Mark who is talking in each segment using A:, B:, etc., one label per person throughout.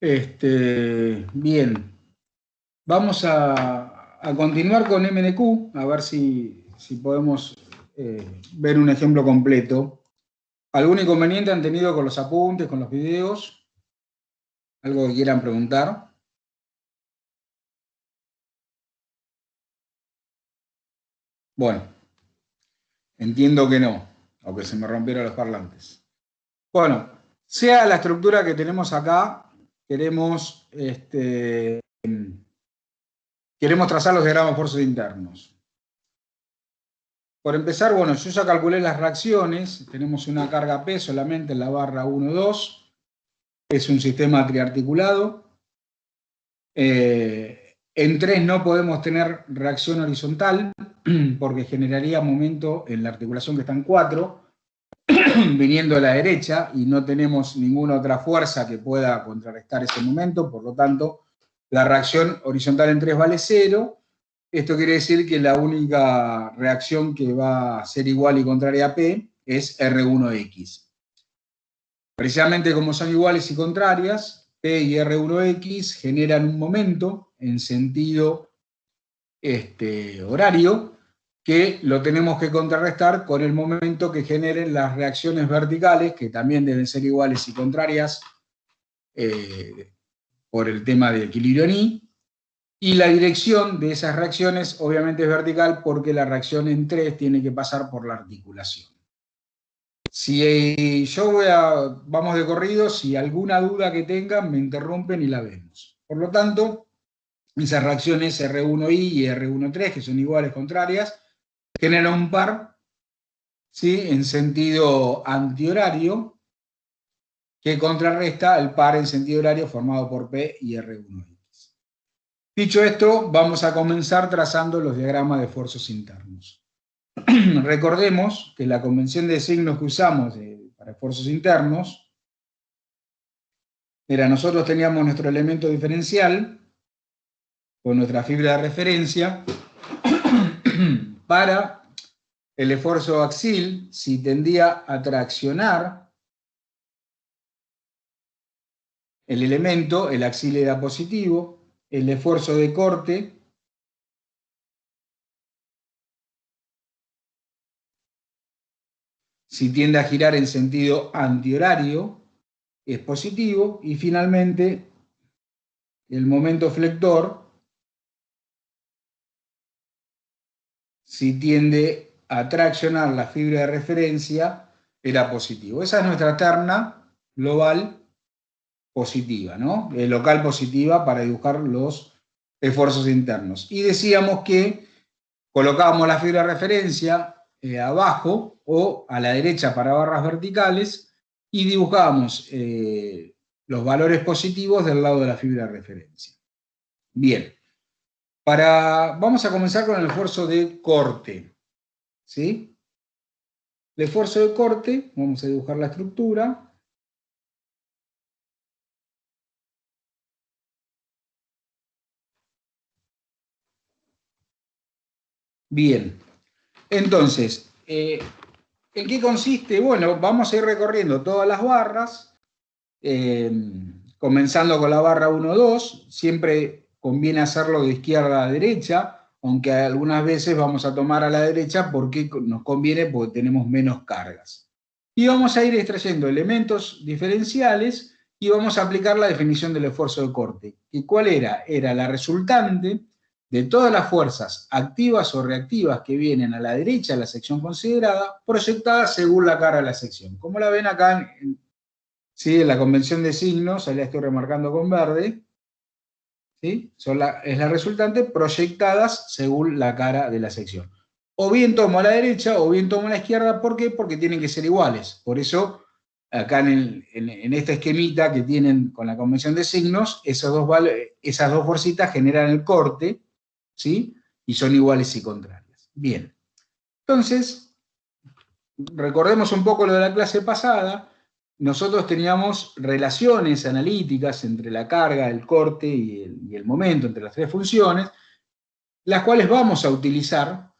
A: Bien, vamos a continuar con MNQ, a ver si podemos ver un ejemplo completo. ¿Algún inconveniente han tenido con los apuntes, con los videos? ¿Algo que quieran preguntar? Bueno, entiendo que no, o que se me rompieron los parlantes. Bueno, sea la estructura que tenemos acá, queremos trazar los diagramas de esfuerzos internos. Por empezar, bueno, yo ya calculé las reacciones, tenemos una carga P solamente en la barra 1, 2, es un sistema triarticulado. En 3 no podemos tener reacción horizontal, porque generaría momento en la articulación que está en 4, viniendo a la derecha, y no tenemos ninguna otra fuerza que pueda contrarrestar ese momento, por lo tanto, la reacción horizontal en 3 vale 0. Esto quiere decir que la única reacción que va a ser igual y contraria a P es R1X. Precisamente como son iguales y contrarias, P y R1X generan un momento en sentido horario que lo tenemos que contrarrestar con el momento que generen las reacciones verticales, que también deben ser iguales y contrarias por el tema de equilibrio en I. Y la dirección de esas reacciones obviamente es vertical porque la reacción en 3 tiene que pasar por la articulación. Si yo vamos de corrido, si alguna duda que tengan me interrumpen y la vemos. Por lo tanto, esas reacciones R1I y R1,3, que son iguales, contrarias, generan un par, ¿sí?, en sentido antihorario, que contrarresta el par en sentido horario formado por P y R1X. Dicho esto, vamos a comenzar trazando los diagramas de esfuerzos internos. Recordemos que la convención de signos que usamos para esfuerzos internos era, nosotros teníamos nuestro elemento diferencial con nuestra fibra de referencia. Para el esfuerzo axil, si tendía a traccionar el elemento, el axil era positivo. El esfuerzo de corte si tiende a girar en sentido antihorario, es positivo. Y finalmente, el momento flector, si tiende a traccionar la fibra de referencia, era positivo. Esa es nuestra terna global positiva, ¿no? Local positiva para dibujar los esfuerzos internos. Y decíamos que colocábamos la fibra de referencia abajo o a la derecha para barras verticales y dibujábamos los valores positivos del lado de la fibra de referencia. Bien, vamos a comenzar con el esfuerzo de corte, ¿sí? El esfuerzo de corte, vamos a dibujar la estructura. Bien, entonces, ¿en qué consiste? Bueno, vamos a ir recorriendo todas las barras, comenzando con la barra 1, 2, siempre conviene hacerlo de izquierda a derecha, aunque algunas veces vamos a tomar a la derecha porque nos conviene, porque tenemos menos cargas. Y vamos a ir extrayendo elementos diferenciales y vamos a aplicar la definición del esfuerzo de corte. ¿Y cuál era? Era la resultante de todas las fuerzas activas o reactivas que vienen a la derecha de la sección considerada, proyectadas según la cara de la sección. Como la ven acá en la convención de signos, ahí la estoy remarcando con verde, ¿sí? Es la resultante proyectadas según la cara de la sección. O bien tomo a la derecha o bien tomo a la izquierda. ¿Por qué? Porque tienen que ser iguales. Por eso, acá en esta esquemita que tienen con la convención de signos, esas dos fuercitas generan el corte, ¿sí? Y son iguales y contrarias. Bien. Entonces, recordemos un poco lo de la clase pasada. Nosotros teníamos relaciones analíticas entre la carga, el corte y el momento, entre las tres funciones, las cuales vamos a utilizar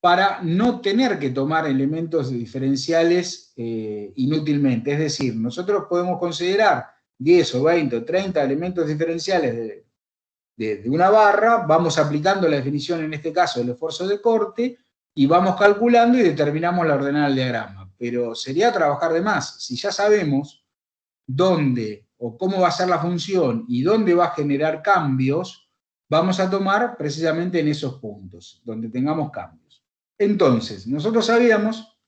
A: para no tener que tomar elementos diferenciales inútilmente. Es decir, nosotros podemos considerar 10 o 20 o 30 elementos diferenciales de una barra, vamos aplicando la definición, en este caso, del esfuerzo de corte, y vamos calculando y determinamos la ordenada del diagrama. Pero sería trabajar de más. Si ya sabemos dónde o cómo va a ser la función y dónde va a generar cambios, vamos a tomar precisamente en esos puntos, donde tengamos cambios. Entonces, nosotros sabíamos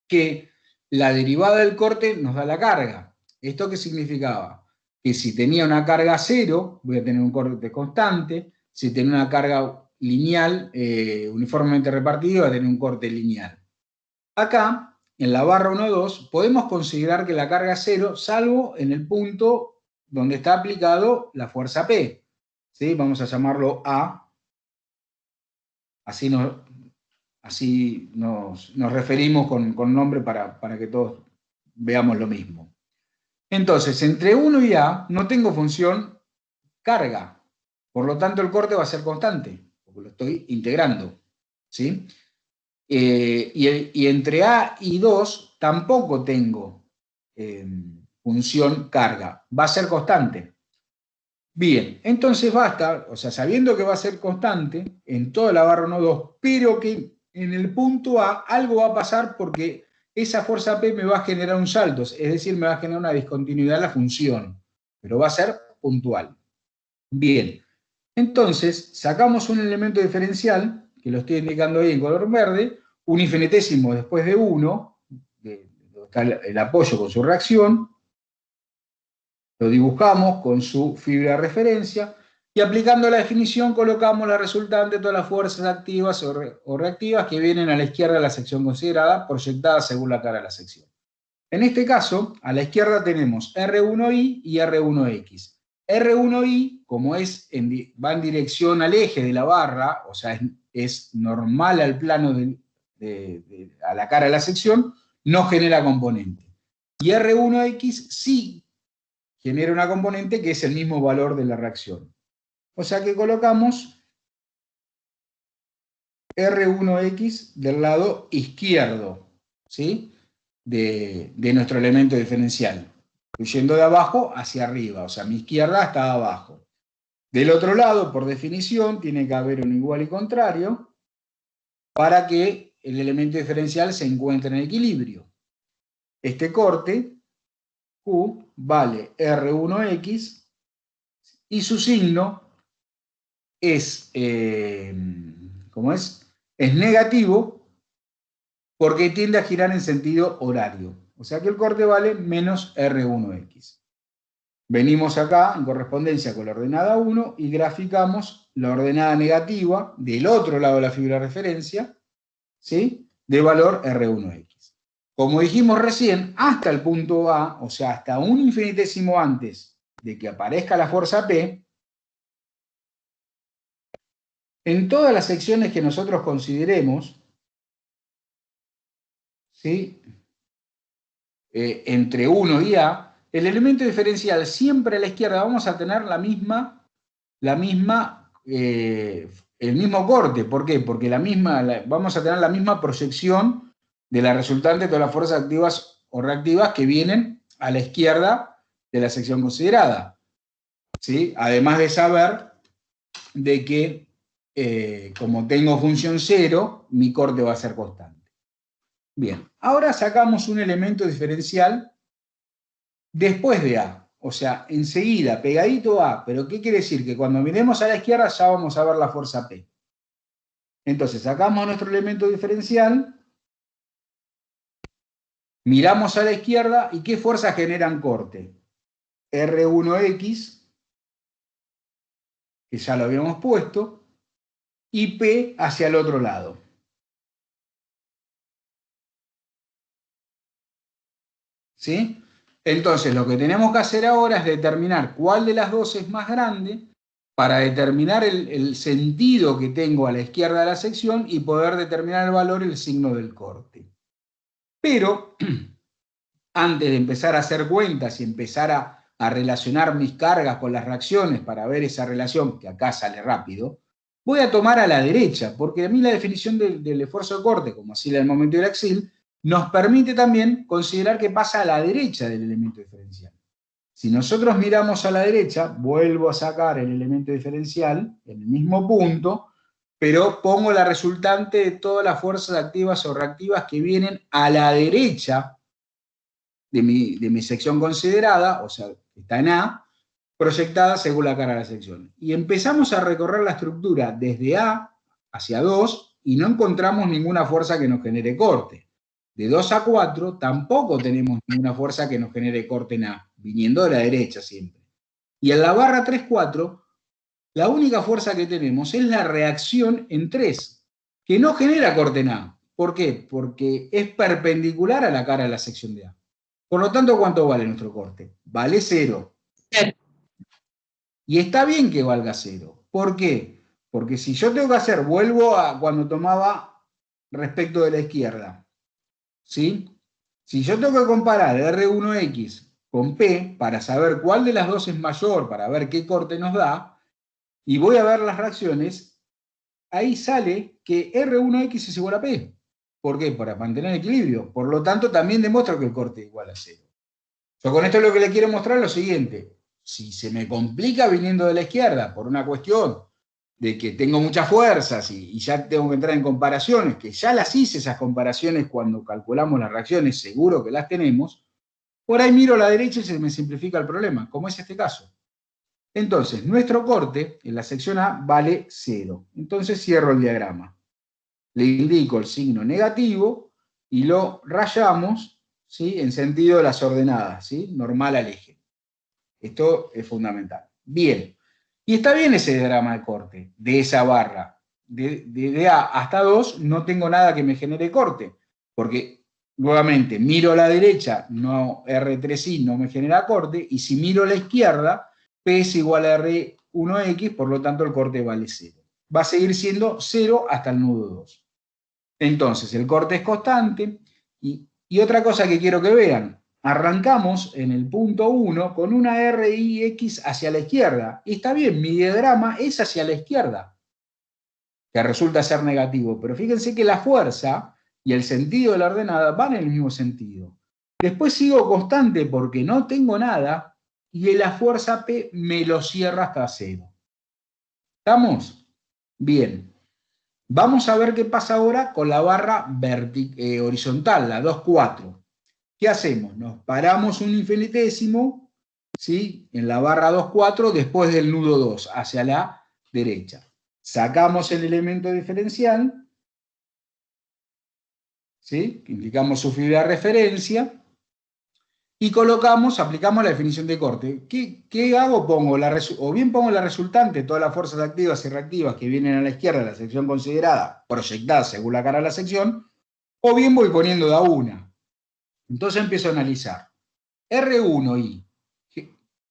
A: que la derivada del corte nos da la carga. ¿Esto qué significaba? Que si tenía una carga cero, voy a tener un corte constante. Si tenía una carga lineal, uniformemente repartida, voy a tener un corte lineal. Acá, en la barra 1, 2, podemos considerar que la carga es cero, salvo en el punto donde está aplicado la fuerza P. ¿Sí? Vamos a llamarlo A. Así nos referimos con nombre para que todos veamos lo mismo. Entonces, entre 1 y A no tengo función carga. Por lo tanto, el corte va a ser constante, porque lo estoy integrando. ¿Sí? Y entre A y 2 tampoco tengo función carga. Va a ser constante. Bien, entonces basta, o sea, sabiendo que va a ser constante en toda la barra 1, 2, pero que en el punto A algo va a pasar porque esa fuerza P me va a generar un salto, es decir, me va a generar una discontinuidad en la función, pero va a ser puntual. Bien, entonces sacamos un elemento diferencial, que lo estoy indicando ahí en color verde, un infinitésimo después de 1, donde está el apoyo con su reacción, lo dibujamos con su fibra de referencia y aplicando la definición colocamos la resultante de todas las fuerzas activas o reactivas que vienen a la izquierda de la sección considerada, proyectadas según la cara de la sección. En este caso, a la izquierda tenemos R1i y R1x. R1i, como va en dirección al eje de la barra, o sea, es normal al plano a la cara de la sección, no genera componente. Y R1x sí genera una componente que es el mismo valor de la reacción. O sea que colocamos R1x del lado izquierdo, ¿sí? de nuestro elemento diferencial, yendo de abajo hacia arriba, o sea, mi izquierda está abajo. Del otro lado, por definición, tiene que haber un igual y contrario para que el elemento diferencial se encuentre en equilibrio. Este corte, Q, vale R1x y su signo es, ¿cómo es? Es negativo porque tiende a girar en sentido horario. O sea que el corte vale menos R1x. Venimos acá en correspondencia con la ordenada 1 y graficamos la ordenada negativa del otro lado de la fibra de referencia, ¿sí? De valor R1x. Como dijimos recién, hasta el punto A, o sea, hasta un infinitésimo antes de que aparezca la fuerza P, en todas las secciones que nosotros consideremos, ¿sí? Entre 1 y A, el elemento diferencial siempre a la izquierda vamos a tener el mismo corte. ¿Por qué? Porque vamos a tener la misma proyección de la resultante de todas las fuerzas activas o reactivas que vienen a la izquierda de la sección considerada. ¿Sí? Además de saber de que como tengo función cero, mi corte va a ser constante. Bien, ahora sacamos un elemento diferencial después de A, o sea, enseguida, pegadito a A, pero ¿qué quiere decir? Que cuando miremos a la izquierda ya vamos a ver la fuerza P. Entonces sacamos nuestro elemento diferencial, miramos a la izquierda y ¿qué fuerzas generan corte? R1x, que ya lo habíamos puesto, y P hacia el otro lado. ¿Sí? Entonces lo que tenemos que hacer ahora es determinar cuál de las dos es más grande para determinar el sentido que tengo a la izquierda de la sección y poder determinar el valor y el signo del corte. Pero antes de empezar a hacer cuentas y empezar a relacionar mis cargas con las reacciones para ver esa relación, que acá sale rápido, voy a tomar a la derecha, porque a mí la definición del esfuerzo de corte, como así el momento del axil, nos permite también considerar que pasa a la derecha del elemento diferencial. Si nosotros miramos a la derecha, vuelvo a sacar el elemento diferencial en el mismo punto, pero pongo la resultante de todas las fuerzas activas o reactivas que vienen a la derecha de mi sección considerada, o sea, está en A, proyectada según la cara de la sección. Y empezamos a recorrer la estructura desde A hacia 2 y no encontramos ninguna fuerza que nos genere corte. De 2 a 4 tampoco tenemos ninguna fuerza que nos genere corte en A, viniendo de la derecha siempre. Y en la barra 3-4, la única fuerza que tenemos es la reacción en 3, que no genera corte en A. ¿Por qué? Porque es perpendicular a la cara de la sección de A. Por lo tanto, ¿cuánto vale nuestro corte? Vale 0. Y está bien que valga 0. ¿Por qué? Porque si yo tengo que hacer, vuelvo a cuando tomaba respecto de la izquierda, ¿sí? Si yo tengo que comparar R1X con P para saber cuál de las dos es mayor, para ver qué corte nos da, y voy a ver las reacciones, ahí sale que R1X es igual a P. ¿Por qué? Para mantener el equilibrio. Por lo tanto, también demuestro que el corte es igual a 0. Yo con esto lo que le quiero mostrar es lo siguiente. Si se me complica viniendo de la izquierda por una cuestión de que tengo muchas fuerzas y ya tengo que entrar en comparaciones, que ya las hice esas comparaciones cuando calculamos las reacciones, seguro que las tenemos, por ahí miro a la derecha y se me simplifica el problema, como es este caso. Entonces, nuestro corte en la sección A vale 0. Entonces cierro el diagrama. Le indico el signo negativo y lo rayamos, ¿sí?, en sentido de las ordenadas, ¿sí?, normal al eje. Esto es fundamental. Bien. Y está bien ese diagrama de corte, de esa barra. De A hasta 2 no tengo nada que me genere corte, porque nuevamente miro a la derecha, no R3i no me genera corte, y si miro a la izquierda, P es igual a R1X, por lo tanto el corte vale 0. Va a seguir siendo 0 hasta el nudo 2. Entonces, el corte es constante, y otra cosa que quiero que vean, arrancamos en el punto 1 con una RIX hacia la izquierda. Y está bien, mi diagrama es hacia la izquierda, que resulta ser negativo. Pero fíjense que la fuerza y el sentido de la ordenada van en el mismo sentido. Después sigo constante porque no tengo nada y la fuerza P me lo cierra hasta 0. ¿Estamos? Bien. Vamos a ver qué pasa ahora con la barra horizontal, la 2,4. ¿Qué hacemos? Nos paramos un infinitésimo, ¿sí?, en la barra 2,4 después del nudo 2, hacia la derecha. Sacamos el elemento diferencial, ¿sí?, indicamos su fibra de referencia, y aplicamos la definición de corte. ¿Qué hago? O bien pongo la resultante, todas las fuerzas activas y reactivas que vienen a la izquierda de la sección considerada, proyectadas según la cara de la sección, o bien voy poniendo de a una. Entonces empiezo a analizar. R1i,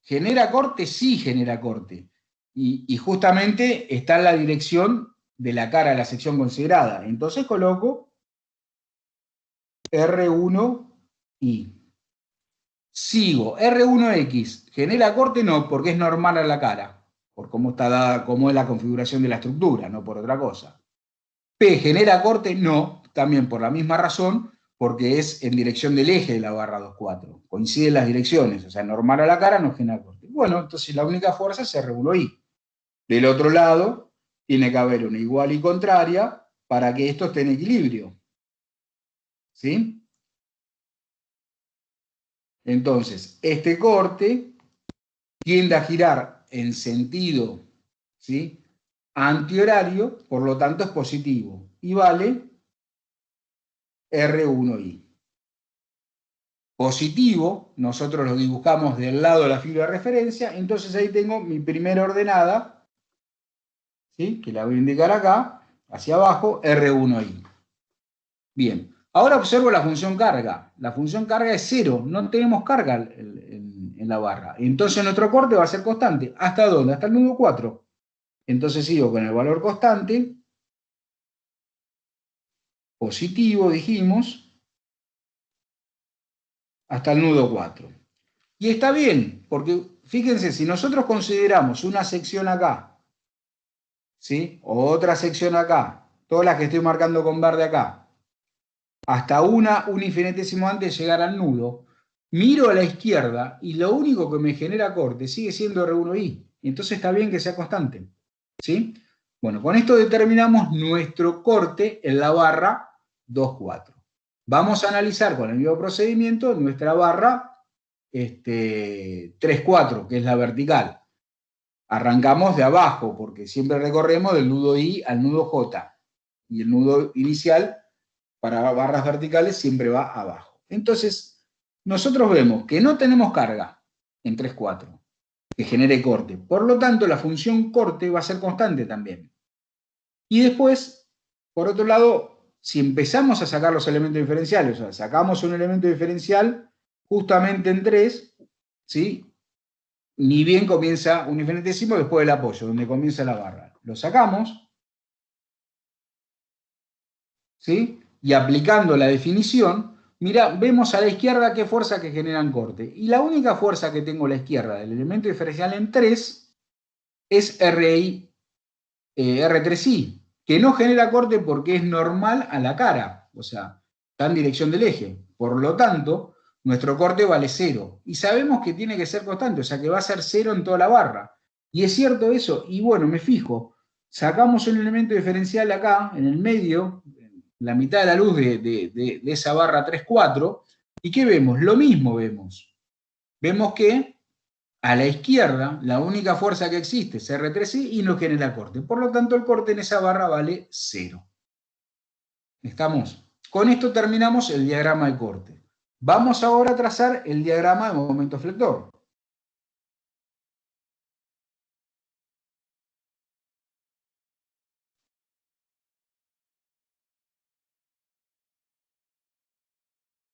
A: ¿genera corte? Sí genera corte. Y justamente está en la dirección de la cara de la sección considerada. Entonces coloco R1i. Sigo. R1X, ¿genera corte? No, porque es normal a la cara, por cómo está dada, cómo es la configuración de la estructura, no por otra cosa. P, ¿genera corte? No, también por la misma razón, porque es en dirección del eje de la barra 2,4. Coinciden las direcciones, o sea, normal a la cara no genera corte. Bueno, entonces la única fuerza es R1I. Del otro lado, tiene que haber una igual y contraria para que esto esté en equilibrio. ¿Sí? Entonces, este corte tiende a girar en sentido, ¿sí?, antihorario, por lo tanto es positivo, y vale R1I. Positivo, nosotros lo dibujamos del lado de la fibra de referencia, entonces ahí tengo mi primera ordenada, ¿sí?, que la voy a indicar acá, hacia abajo, R1I. Bien, ahora observo la función carga. La función carga es 0, no tenemos carga en la barra. Entonces nuestro corte va a ser constante. ¿Hasta dónde? Hasta el nudo 4. Entonces sigo con el valor constante, positivo, dijimos, hasta el nudo 4. Y está bien, porque fíjense, si nosotros consideramos una sección acá, ¿sí?, o otra sección acá, todas las que estoy marcando con verde acá, hasta un infinitésimo antes de llegar al nudo, miro a la izquierda y lo único que me genera corte sigue siendo R1I. Entonces está bien que sea constante. ¿Sí? Bueno, con esto determinamos nuestro corte en la barra 2,4. Vamos a analizar con el mismo procedimiento nuestra barra 3,4, que es la vertical. Arrancamos de abajo, porque siempre recorremos del nudo I al nudo J. Y el nudo inicial para barras verticales siempre va abajo. Entonces, nosotros vemos que no tenemos carga en 3,4 que genere corte. Por lo tanto, la función corte va a ser constante también. Y después, por otro lado, si empezamos a sacar los elementos diferenciales, o sea, sacamos un elemento diferencial justamente en 3, ¿sí? Ni bien comienza un infinitésimo después del apoyo, donde comienza la barra. Lo sacamos, ¿sí? Y aplicando la definición, mira, vemos a la izquierda qué fuerza que generan corte. Y la única fuerza que tengo a la izquierda del elemento diferencial en 3 es R3I, que no genera corte porque es normal a la cara, o sea, está en dirección del eje. Por lo tanto, nuestro corte vale 0. Y sabemos que tiene que ser constante, o sea que va a ser 0 en toda la barra. Y es cierto eso, y bueno, me fijo, sacamos un elemento diferencial acá, en el medio, en la mitad de la luz de esa barra 3,4, ¿y qué vemos? Lo mismo vemos. Vemos que a la izquierda, la única fuerza que existe es R3I y no genera corte. Por lo tanto, el corte en esa barra vale 0. ¿Estamos? Con esto terminamos el diagrama de corte. Vamos ahora a trazar el diagrama de momento flector.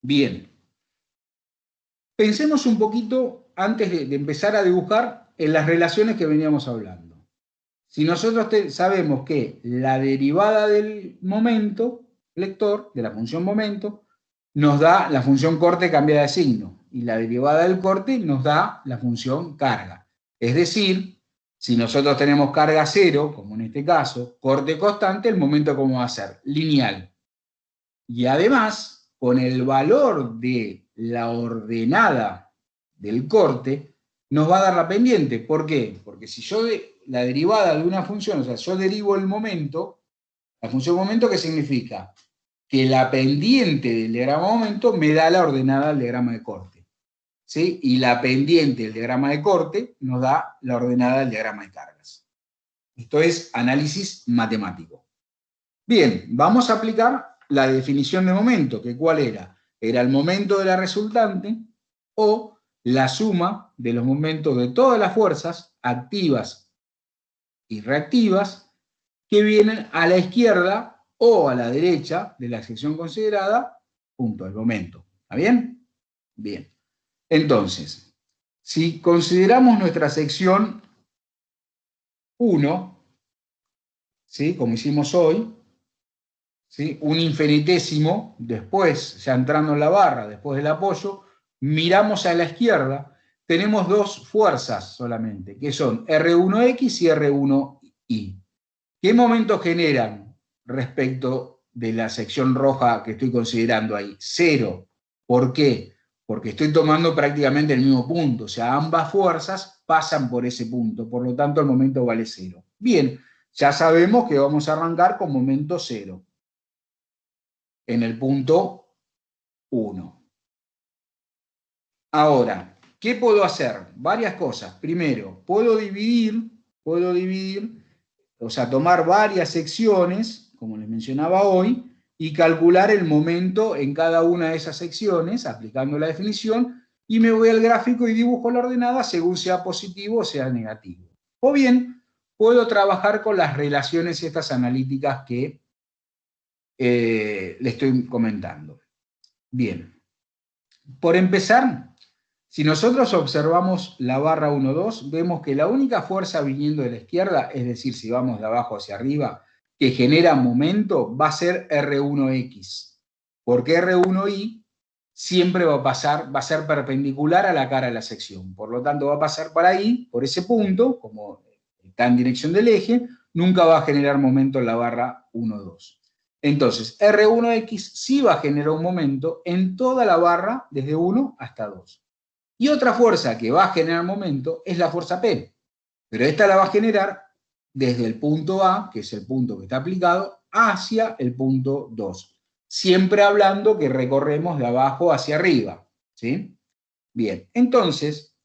A: Bien. Pensemos un poquito, antes de empezar a dibujar, en las relaciones que veníamos hablando. Si nosotros sabemos que la derivada del momento flector, de la función momento, nos da la función corte cambiada de signo, y la derivada del corte nos da la función carga. Es decir, si nosotros tenemos carga 0, como en este caso, corte constante, el momento ¿cómo va a ser? Lineal. Y además, con el valor de la ordenada del corte, nos va a dar la pendiente. ¿Por qué? Porque si yo la derivada de una función, o sea, yo derivo el momento, la función momento, ¿qué significa? Que la pendiente del diagrama de momento me da la ordenada del diagrama de corte. ¿Sí? Y la pendiente del diagrama de corte nos da la ordenada del diagrama de cargas. Esto es análisis matemático. Bien, vamos a aplicar la definición de momento, que ¿cuál era? Era el momento de la resultante o la suma de los momentos de todas las fuerzas activas y reactivas que vienen a la izquierda o a la derecha de la sección considerada junto al momento. ¿Está bien? Bien. Entonces, si consideramos nuestra sección 1, ¿sí? Como hicimos hoy, ¿sí? Un infinitésimo, después, ya entrando en la barra, después del apoyo, miramos a la izquierda, tenemos dos fuerzas solamente, que son R1X y R1Y. ¿Qué momentos generan respecto de la sección roja que estoy considerando ahí? 0. ¿Por qué? Porque estoy tomando prácticamente el mismo punto, o sea, ambas fuerzas pasan por ese punto, por lo tanto el momento vale 0. Bien, ya sabemos que vamos a arrancar con momento 0 en el punto 1. Ahora, ¿qué puedo hacer? Varias cosas. Primero, puedo dividir, o sea, tomar varias secciones, como les mencionaba hoy, y calcular el momento en cada una de esas secciones, aplicando la definición, y me voy al gráfico y dibujo la ordenada según sea positivo o sea negativo. O bien, puedo trabajar con las relaciones estas analíticas que le estoy comentando. Bien. Por empezar, si nosotros observamos la barra 1,2, vemos que la única fuerza viniendo de la izquierda, es decir, si vamos de abajo hacia arriba, que genera momento, va a ser R1X. Porque R1Y siempre va a ser perpendicular a la cara de la sección. Por lo tanto, va a pasar por ahí, por ese punto, como está en dirección del eje, nunca va a generar momento en la barra 1,2. Entonces, R1X sí va a generar un momento en toda la barra desde 1 hasta 2. Y otra fuerza que va a generar momento es la fuerza P. Pero esta la va a generar desde el punto A, que es el punto que está aplicado, hacia el punto 2. Siempre hablando que recorremos de abajo hacia arriba. ¿Sí? Bien, entonces,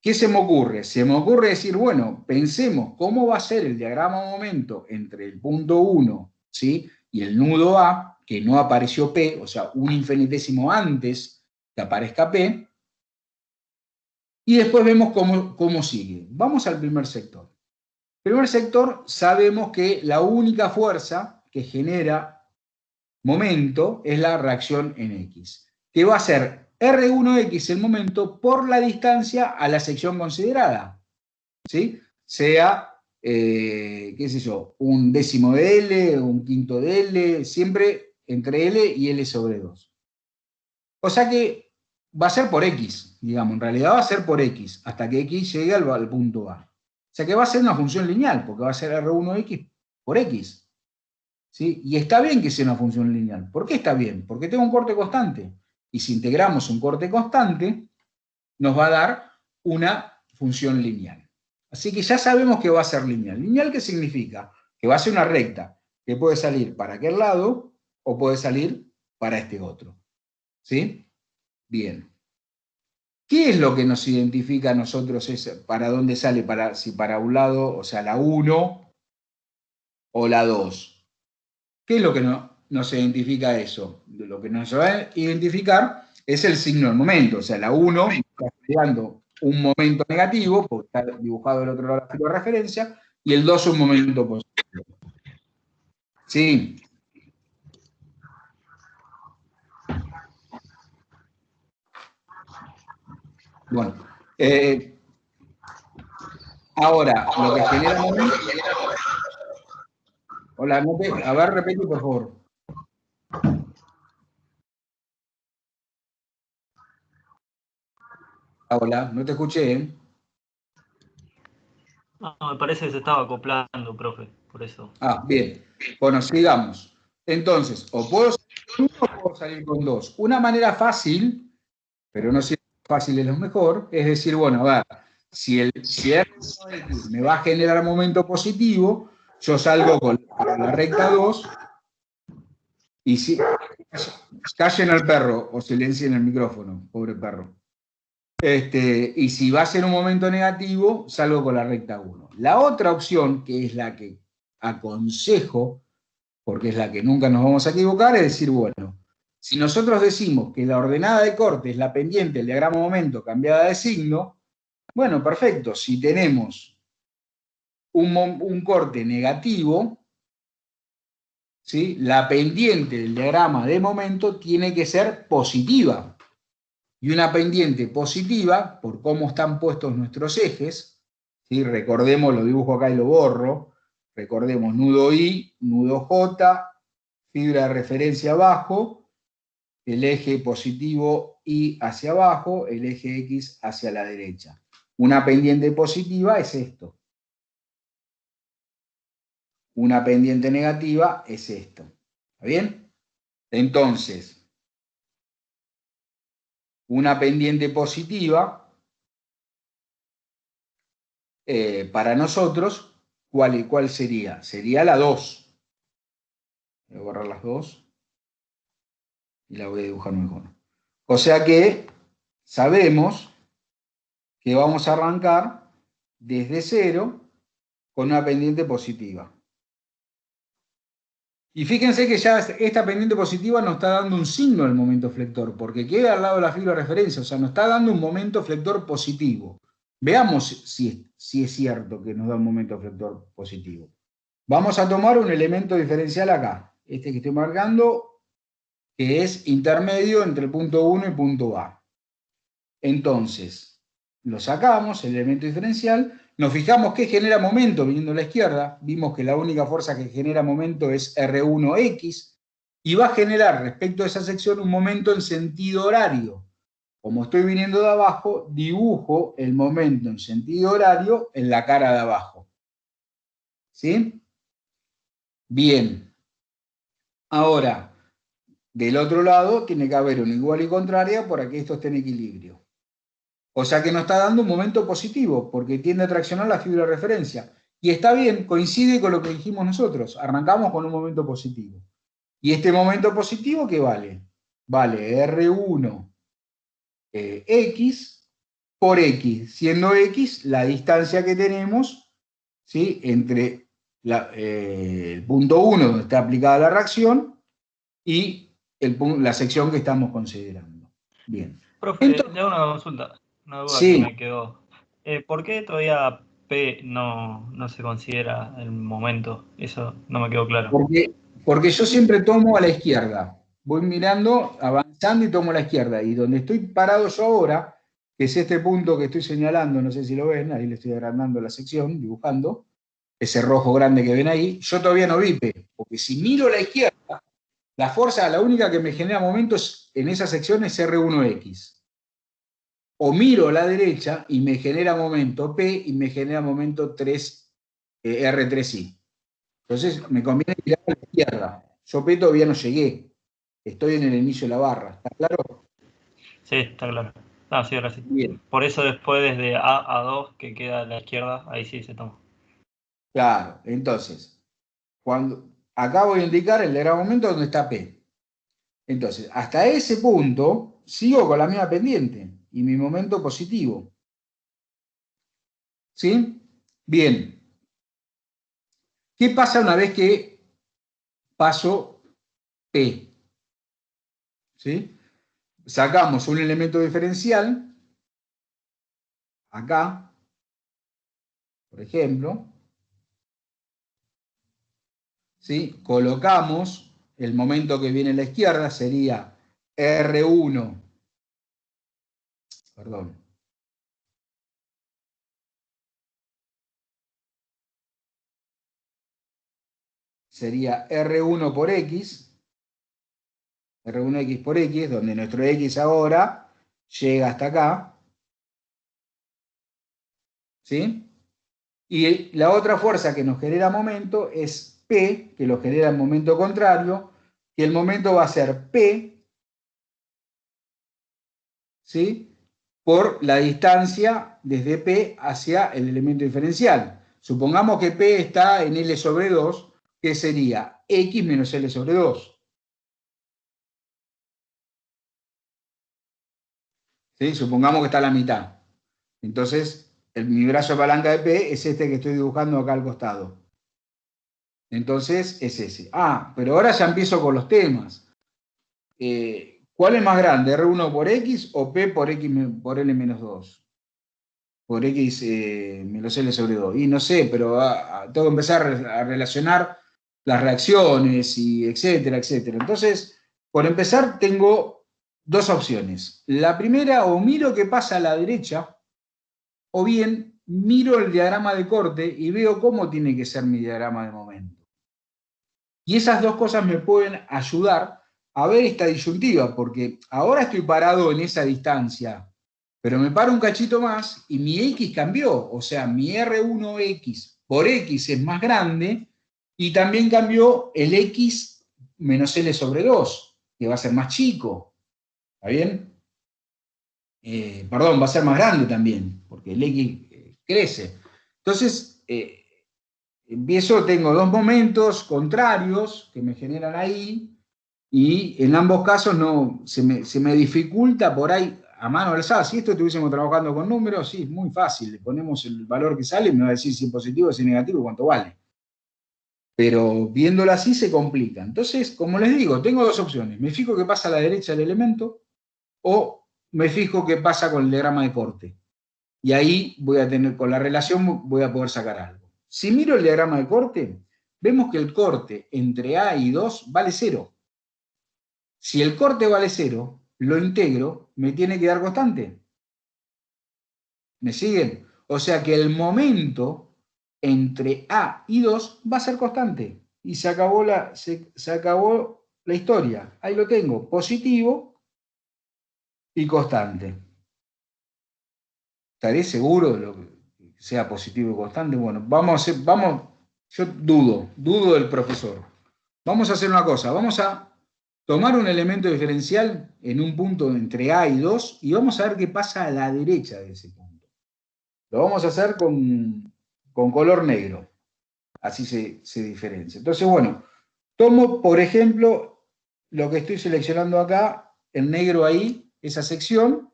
A: ¿qué se me ocurre? Se me ocurre decir, bueno, pensemos cómo va a ser el diagrama de momento entre el punto 1, ¿sí?, y el nudo A, que no apareció P, o sea, un infinitésimo antes que aparezca P, y después vemos cómo sigue. Vamos al primer sector. Primer sector, sabemos que la única fuerza que genera momento es la reacción en X, que va a ser R1X el momento por la distancia a la sección considerada, ¿sí? Sea, qué sé yo, un décimo de L, un quinto de L, siempre entre L y L sobre 2. O sea que va a ser por X, digamos, en realidad va a ser por X, hasta que X llegue al punto A. O sea que va a ser una función lineal, porque va a ser R1X por X. ¿Sí? Y está bien que sea una función lineal. ¿Por qué está bien? Porque tengo un corte constante. Y si integramos un corte constante, nos va a dar una función lineal. Así que ya sabemos que va a ser lineal. ¿Lineal qué significa? Que va a ser una recta, que puede salir para aquel lado o puede salir para este otro. ¿Sí? Bien. ¿Qué es lo que nos identifica a nosotros para dónde sale? Si para un lado, o sea, la 1 o la 2. ¿Qué es lo que nos identifica eso? Lo que nos va a identificar es el signo del momento. O sea, la 1 está creando un momento negativo, porque está dibujado del otro lado de la fila de referencia, y el 2 un momento positivo. Sí. Bueno. Ahora, lo que genera momento... Hola, a ver, repite, por favor. Hola, no te escuché, ¿eh?
B: No, me parece que se estaba acoplando, profe, por eso.
A: Ah, bien. Bueno, sigamos. Entonces, o puedo salir con 1 o puedo salir con 2. Una manera fácil, pero no siempre fácil es lo mejor, es decir, bueno, a ver, si R1X me va a generar momento positivo, yo salgo con la recta 2 y si callen al perro o silencien el micrófono, pobre perro. Y si va a ser un momento negativo, salgo con la recta 1. La otra opción, que es la que aconsejo, porque es la que nunca nos vamos a equivocar, es decir, bueno, si nosotros decimos que la ordenada de corte es la pendiente del diagrama momento cambiada de signo, bueno, perfecto, si tenemos un corte negativo, ¿sí?, la pendiente del diagrama de momento tiene que ser positiva. Y una pendiente positiva, por cómo están puestos nuestros ejes, ¿sí?, recordemos, lo dibujo acá y lo borro, recordemos nudo I, nudo J, fibra de referencia abajo, el eje positivo Y hacia abajo, el eje X hacia la derecha. Una pendiente positiva es esto. Una pendiente negativa es esto. ¿Está bien? Entonces, una pendiente positiva, para nosotros, ¿cuál sería? Sería la 2. Voy a borrar las 2 y la voy a dibujar mejor. O sea que sabemos que vamos a arrancar desde 0 con una pendiente positiva. Y fíjense que ya esta pendiente positiva nos está dando un signo del momento flector, porque queda al lado de la fibra de referencia, o sea, nos está dando un momento flector positivo. Veamos si es cierto que nos da un momento flector positivo. Vamos a tomar un elemento diferencial acá, este que estoy marcando, que es intermedio entre el punto 1 y el punto A. Entonces, lo sacamos, el elemento diferencial, nos fijamos que genera momento viniendo a la izquierda, vimos que la única fuerza que genera momento es R1X, y va a generar respecto a esa sección un momento en sentido horario. Como estoy viniendo de abajo, dibujo el momento en sentido horario en la cara de abajo. ¿Sí? Bien. Ahora, del otro lado tiene que haber una igual y contraria para que esto esté en equilibrio. O sea que nos está dando un momento positivo, porque tiende a traccionar la fibra de referencia. Y está bien, coincide con lo que dijimos nosotros. Arrancamos con un momento positivo. ¿Y este momento positivo qué vale? Vale R1 X por X, siendo X la distancia que tenemos, ¿sí?, entre el punto 1 donde está aplicada la reacción y la sección que estamos considerando. Bien.
B: Profe,
A: Entonces,
B: le hago una consulta, una duda que
A: sí,
B: me quedó. ¿Por qué todavía P no se considera el momento? Eso no me quedó claro.
A: porque yo siempre tomo a la izquierda. Voy mirando, avanzando y tomo a la izquierda. Y donde estoy parado yo ahora, que es este punto que estoy señalando, no sé si lo ven, ahí le estoy agrandando la sección, dibujando, ese rojo grande que ven ahí, yo todavía no vi P, porque si miro a la izquierda, la fuerza, la única que me genera momentos en esa sección es R1X. O miro a la derecha y me genera momento P y me genera momento 3, R3I. Entonces me conviene mirar a la izquierda. Yo P todavía no llegué. Estoy en el inicio de la barra. ¿Está claro?
B: Sí, está claro. Ah, sí, ahora sí.
A: Bien.
B: Por eso después desde A a 2 que queda a la izquierda, ahí sí se toma.
A: Claro. Entonces, acá voy a indicar el gran momento donde está P. Entonces, hasta ese punto sigo con la misma pendiente y mi momento positivo. ¿Sí? Bien. ¿Qué pasa una vez que paso P? ¿Sí? Sacamos un elemento diferencial, acá, por ejemplo, ¿sí? Colocamos el momento que viene a la izquierda, sería R1, perdón, sería R1 por X, R1X por X, donde nuestro X ahora llega hasta acá, ¿sí? Y la otra fuerza que nos genera momento es P, que lo genera el momento contrario, y el momento va a ser P, ¿sí?, por la distancia desde P hacia el elemento diferencial. Supongamos que P está en L sobre 2, que sería X menos L sobre 2. ¿Sí? Supongamos que está a la mitad. Entonces, mi brazo de palanca de P es este que estoy dibujando acá al costado. Entonces, es ese. Ah, pero ahora ya empiezo con los temas. ¿Cuál es más grande, R1 por X o P por X por L menos 2? Por X menos L sobre 2. Y no sé, pero tengo que empezar a relacionar las reacciones y etcétera, etcétera. Entonces, por empezar, tengo dos opciones. La primera, o miro qué pasa a la derecha, o bien miro el diagrama de corte y veo cómo tiene que ser mi diagrama de momento. Y esas dos cosas me pueden ayudar a ver esta disyuntiva, porque ahora estoy parado en esa distancia, pero me paro un cachito más y mi X cambió, o sea, mi R1X por X es más grande y también cambió el X menos L sobre 2, que va a ser más chico, ¿está bien? Perdón, va a ser más grande también, porque el X crece. Entonces, empiezo, tengo dos momentos contrarios que me generan ahí, y en ambos casos no, se me dificulta por ahí a mano alzada. Si esto estuviésemos trabajando con números, sí, es muy fácil. Le ponemos el valor que sale y me va a decir si es positivo, si es negativo, cuánto vale. Pero viéndolo así se complica. Entonces, como les digo, tengo dos opciones. Me fijo qué pasa a la derecha del elemento o me fijo qué pasa con el diagrama de corte. Y ahí voy a tener, con la relación voy a poder sacar algo. Si miro el diagrama de corte, vemos que el corte entre A y 2 vale 0. Si el corte vale 0, lo integro, me tiene que dar constante. ¿Me siguen? O sea que el momento entre A y 2 va a ser constante. Y se acabó la historia. Ahí lo tengo, positivo y constante. ¿Estaré seguro de lo que sea positivo y constante? Bueno, vamos, yo dudo del profesor. Vamos a hacer una cosa, vamos a tomar un elemento diferencial en un punto entre A y 2 y vamos a ver qué pasa a la derecha de ese punto. Lo vamos a hacer con color negro, así se diferencia. Entonces, bueno, tomo, por ejemplo, lo que estoy seleccionando acá, en negro ahí, esa sección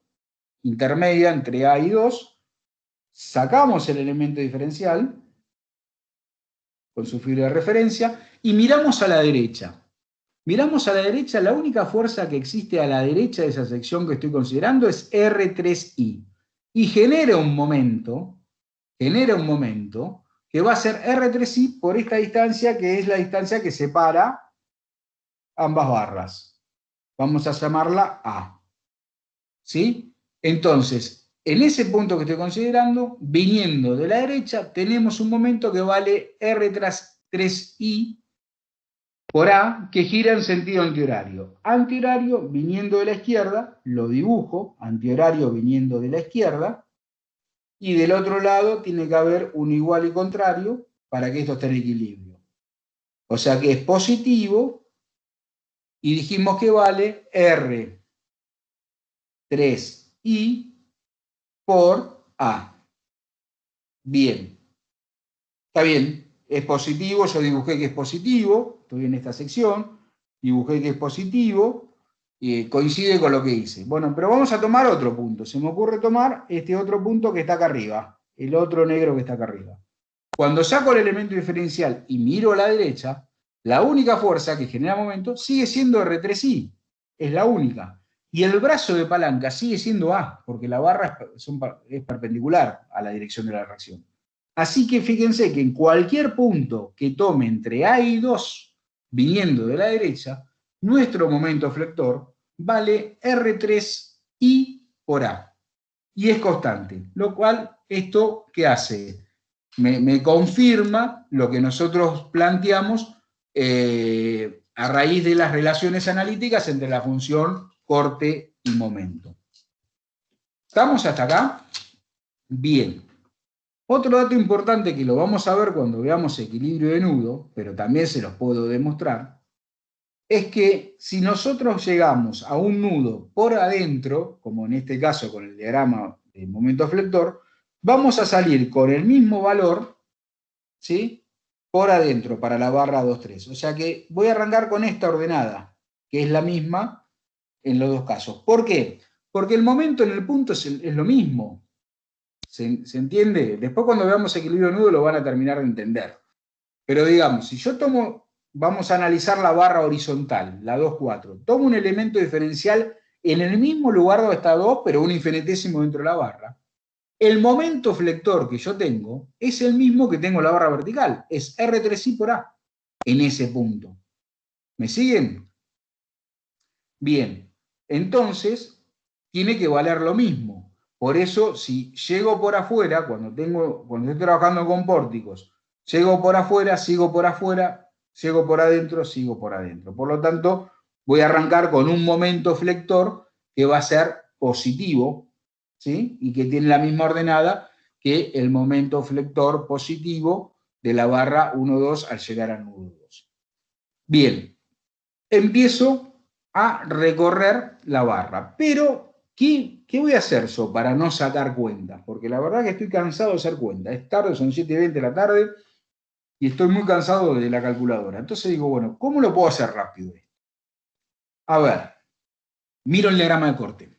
A: intermedia entre A y 2, sacamos el elemento diferencial con su fibra de referencia y miramos a la derecha. Miramos a la derecha, la única fuerza que existe a la derecha de esa sección que estoy considerando es R3I. Y genera un momento que va a ser R3I por esta distancia, que es la distancia que separa ambas barras. Vamos a llamarla A. ¿Sí? Entonces, en ese punto que estoy considerando, viniendo de la derecha, tenemos un momento que vale R3I por A, que gira en sentido antihorario. Antihorario viniendo de la izquierda, lo dibujo, antihorario viniendo de la izquierda, y del otro lado tiene que haber un igual y contrario para que esto esté en equilibrio. O sea que es positivo, y dijimos que vale R3I por A. Bien, está bien, es positivo, yo dibujé que es positivo, estoy en esta sección, dibujé que es positivo, coincide con lo que hice. Bueno, pero vamos a tomar otro punto. Se me ocurre tomar este otro punto que está acá arriba, el otro negro que está acá arriba. Cuando saco el elemento diferencial y miro a la derecha, la única fuerza que genera momento sigue siendo R3I, es la única. Y el brazo de palanca sigue siendo A, porque la barra es perpendicular a la dirección de la reacción. Así que fíjense que en cualquier punto que tome entre A y 2, viniendo de la derecha, nuestro momento flector vale R3I por A. Y es constante, lo cual, ¿esto qué hace? Me confirma lo que nosotros planteamos a raíz de las relaciones analíticas entre la función corte y momento. ¿Estamos hasta acá? Bien. Otro dato importante que lo vamos a ver cuando veamos equilibrio de nudo, pero también se los puedo demostrar, es que si nosotros llegamos a un nudo por adentro, como en este caso con el diagrama de momento flector, vamos a salir con el mismo valor, ¿sí?, por adentro para la barra 2,3. O sea que voy a arrancar con esta ordenada, que es la misma en los dos casos. ¿Por qué? Porque el momento en el punto es lo mismo. ¿Se entiende? Después cuando veamos equilibrio de nudo lo van a terminar de entender. Pero digamos, si yo tomo, vamos a analizar la barra horizontal, la 2,4. Tomo un elemento diferencial en el mismo lugar donde está 2, pero un infinitésimo dentro de la barra. El momento flector que yo tengo es el mismo que tengo en la barra vertical. Es R3I por A en ese punto. ¿Me siguen? Bien. Entonces, tiene que valer lo mismo. Por eso, si llego por afuera, cuando estoy trabajando con pórticos, llego por afuera, sigo por afuera, llego por adentro, sigo por adentro. Por lo tanto, voy a arrancar con un momento flector que va a ser positivo, ¿sí?, y que tiene la misma ordenada que el momento flector positivo de la barra 1,2 al llegar al nudo 2. Bien, empiezo a recorrer la barra, pero ¿qué voy a hacer yo para no sacar cuentas? Porque la verdad que estoy cansado de hacer cuentas. Es tarde, son 7:20 de la tarde y estoy muy cansado de la calculadora. Entonces digo, bueno, ¿cómo lo puedo hacer rápido? A ver, miro el diagrama de corte.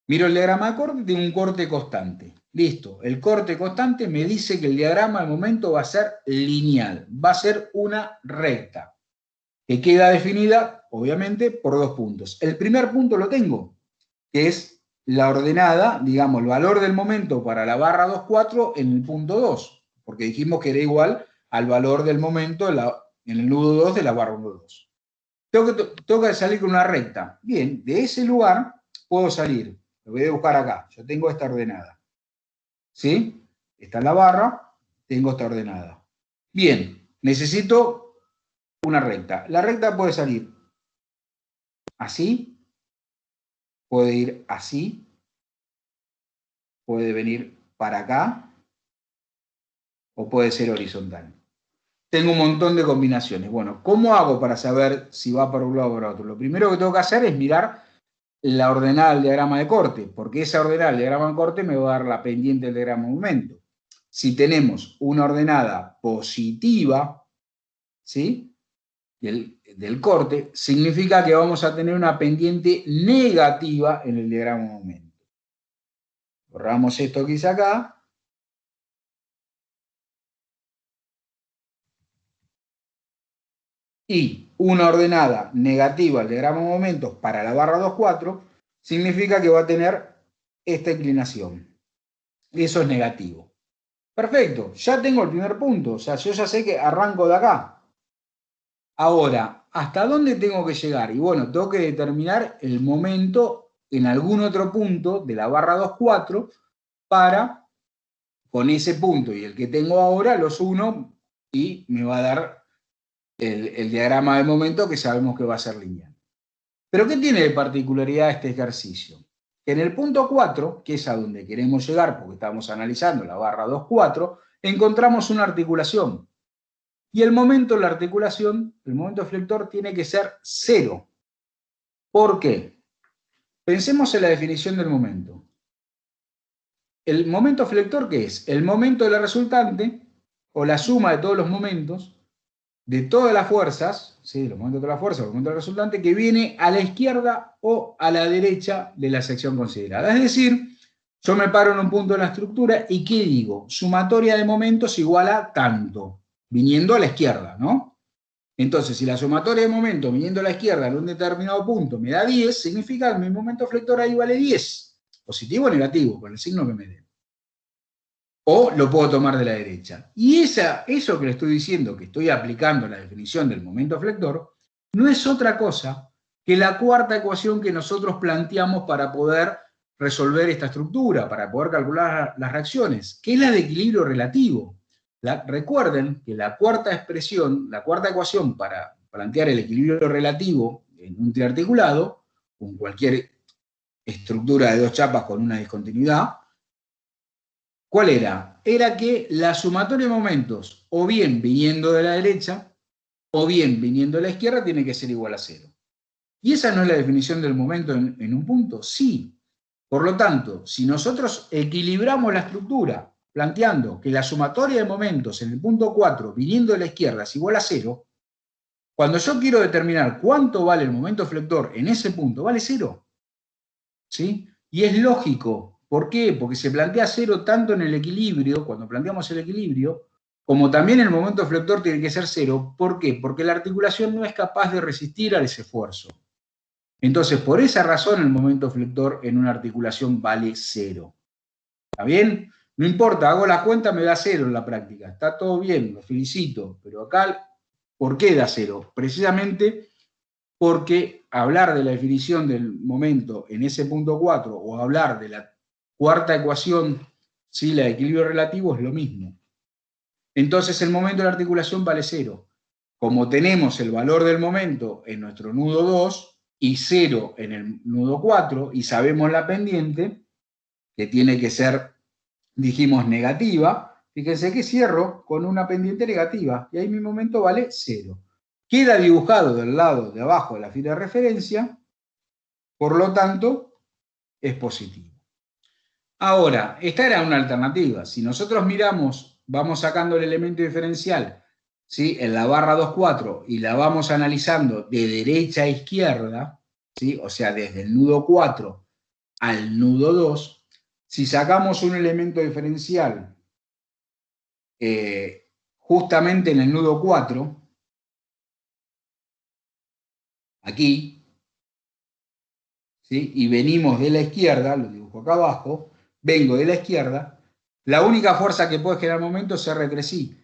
A: Miro el diagrama de corte, tengo un corte constante. Listo, el corte constante me dice que el diagrama de momento va a ser lineal, va a ser una recta, que queda definida, obviamente, por dos puntos. El primer punto lo tengo, que es la ordenada, digamos, el valor del momento para la barra 2,4 en el punto 2, porque dijimos que era igual al valor del momento en el nudo 2 de la barra 1,2. Tengo que salir con una recta. Bien, de ese lugar puedo salir. Lo voy a buscar acá. Yo tengo esta ordenada. ¿Sí? Está en la barra, tengo esta ordenada. Bien, necesito una recta. La recta puede salir así, puede ir así, puede venir para acá, o puede ser horizontal. tengo un montón de combinaciones. Bueno, ¿cómo hago para saber si va para un lado o para otro? Lo primero que tengo que hacer es mirar la ordenada del diagrama de corte, porque esa ordenada del diagrama de corte me va a dar la pendiente del diagrama de momento. Si tenemos una ordenada positiva, ¿sí?, del corte, significa que vamos a tener una pendiente negativa en el diagrama de momento. Borramos esto que hice acá. Y una ordenada negativa al diagrama de momentos para la barra 2,4 significa que va a tener esta inclinación. Eso es negativo. Perfecto, ya tengo el primer punto. O sea, yo ya sé que arranco de acá. Ahora, ¿hasta dónde tengo que llegar? Y bueno, tengo que determinar el momento en algún otro punto de la barra 2,4 para, con ese punto y el que tengo ahora, los uno y me va a dar el diagrama de momento que sabemos que va a ser lineal. Pero ¿qué tiene de particularidad este ejercicio? En el punto 4, que es a donde queremos llegar porque estamos analizando la barra 2,4, encontramos una articulación. Y el momento de la articulación, el momento flector, tiene que ser 0. ¿Por qué? Pensemos en la definición del momento. ¿El momento flector qué es? El momento de la resultante, o la suma de todos los momentos, de todas las fuerzas, ¿sí?, los momentos de la fuerza, los momentos del resultante, que viene a la izquierda o a la derecha de la sección considerada. Es decir, yo me paro en un punto de la estructura y ¿qué digo? Sumatoria de momentos igual a tanto, viniendo a la izquierda, ¿no? Entonces, si la sumatoria de momentos viniendo a la izquierda en un determinado punto me da 10, significa que mi momento flector ahí vale 10. Positivo o negativo, con el signo que me dé. O lo puedo tomar de la derecha. Y eso que le estoy diciendo, que estoy aplicando la definición del momento flector, no es otra cosa que la cuarta ecuación que nosotros planteamos para poder resolver esta estructura, para poder calcular las reacciones, que es la de equilibrio relativo. Recuerden que la cuarta expresión, la cuarta ecuación para plantear el equilibrio relativo en un triarticulado, con cualquier estructura de dos chapas con una discontinuidad, ¿cuál era? Era que la sumatoria de momentos, o bien viniendo de la derecha, o bien viniendo de la izquierda, tiene que ser igual a 0. ¿Y esa no es la definición del momento en un punto? Sí. Por lo tanto, si nosotros equilibramos la estructura planteando que la sumatoria de momentos en el punto 4, viniendo de la izquierda, es igual a 0, cuando yo quiero determinar cuánto vale el momento flector en ese punto, vale 0. ¿Sí? Y es lógico. ¿Por qué? Porque se plantea 0 tanto en el equilibrio, cuando planteamos el equilibrio, como también el momento flector tiene que ser 0. ¿Por qué? Porque la articulación no es capaz de resistir a ese esfuerzo. Entonces, por esa razón, el momento flector en una articulación vale 0. ¿Está bien? No importa, hago la cuenta, me da 0 en la práctica. Está todo bien, lo felicito. Pero acá, ¿por qué da 0? Precisamente porque hablar de la definición del momento en ese punto 4 o hablar de la cuarta ecuación, ¿sí?, la de equilibrio relativo, es lo mismo. Entonces el momento de la articulación vale 0. Como tenemos el valor del momento en nuestro nudo 2 y 0 en el nudo 4 y sabemos la pendiente, que tiene que ser, dijimos, negativa, fíjense que cierro con una pendiente negativa y ahí mi momento vale 0. Queda dibujado del lado de abajo de la fila de referencia, por lo tanto, es positivo. Ahora, esta era una alternativa. Si nosotros miramos, vamos sacando el elemento diferencial, ¿sí?, en la barra 2,4 y la vamos analizando de derecha a izquierda, ¿sí?, o sea, desde el nudo 4 al nudo 2, si sacamos un elemento diferencial justamente en el nudo 4, aquí, ¿sí?, y venimos de la izquierda, lo dibujo acá abajo, vengo de la izquierda, la única fuerza que puede generar momento es R3i,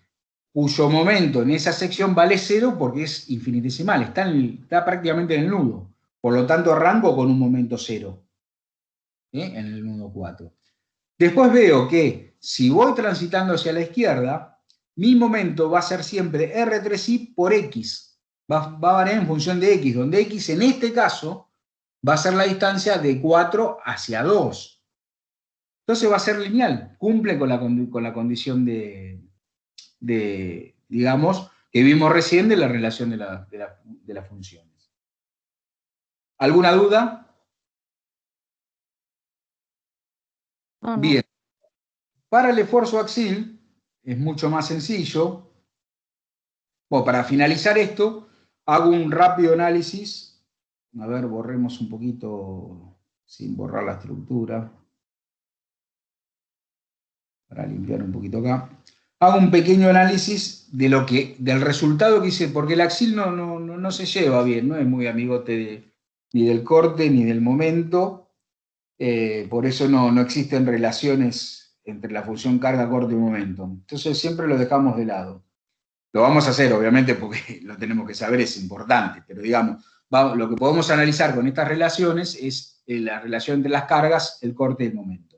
A: cuyo momento en esa sección vale 0 porque es infinitesimal, está prácticamente en el nudo, por lo tanto arranco con un momento 0, en el nudo 4. Después veo que si voy transitando hacia la izquierda, mi momento va a ser siempre R3i por X, va a variar en función de X, donde X en este caso va a ser la distancia de 4 hacia 2. Entonces va a ser lineal, cumple con la condición digamos, que vimos recién de la relación de las funciones. ¿Alguna duda?
C: No, no.
A: Bien. Para el esfuerzo axil es mucho más sencillo. Bueno, para finalizar esto, hago un rápido análisis. A ver, borremos un poquito sin borrar la estructura. Para limpiar un poquito acá. Hago un pequeño análisis del resultado que hice, porque el axil no se lleva bien, no es muy amigote ni del corte ni del momento. Por eso no existen relaciones entre la función carga, corte y momento. Entonces siempre lo dejamos de lado. Lo vamos a hacer, obviamente, porque lo tenemos que saber, es importante, pero digamos, lo que podemos analizar con estas relaciones es la relación entre las cargas, el corte y el momento.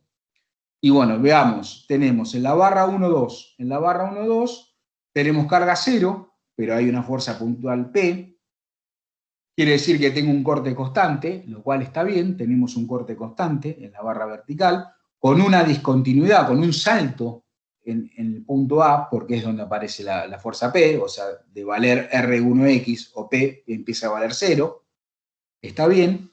A: Y bueno, veamos, tenemos en la barra 1,2, en la barra 1,2 tenemos carga 0, pero hay una fuerza puntual P, quiere decir que tengo un corte constante, lo cual está bien, tenemos un corte constante en la barra vertical, con una discontinuidad, con un salto en el punto A, porque es donde aparece la fuerza P, o sea, de valer R1X o P empieza a valer 0, está bien,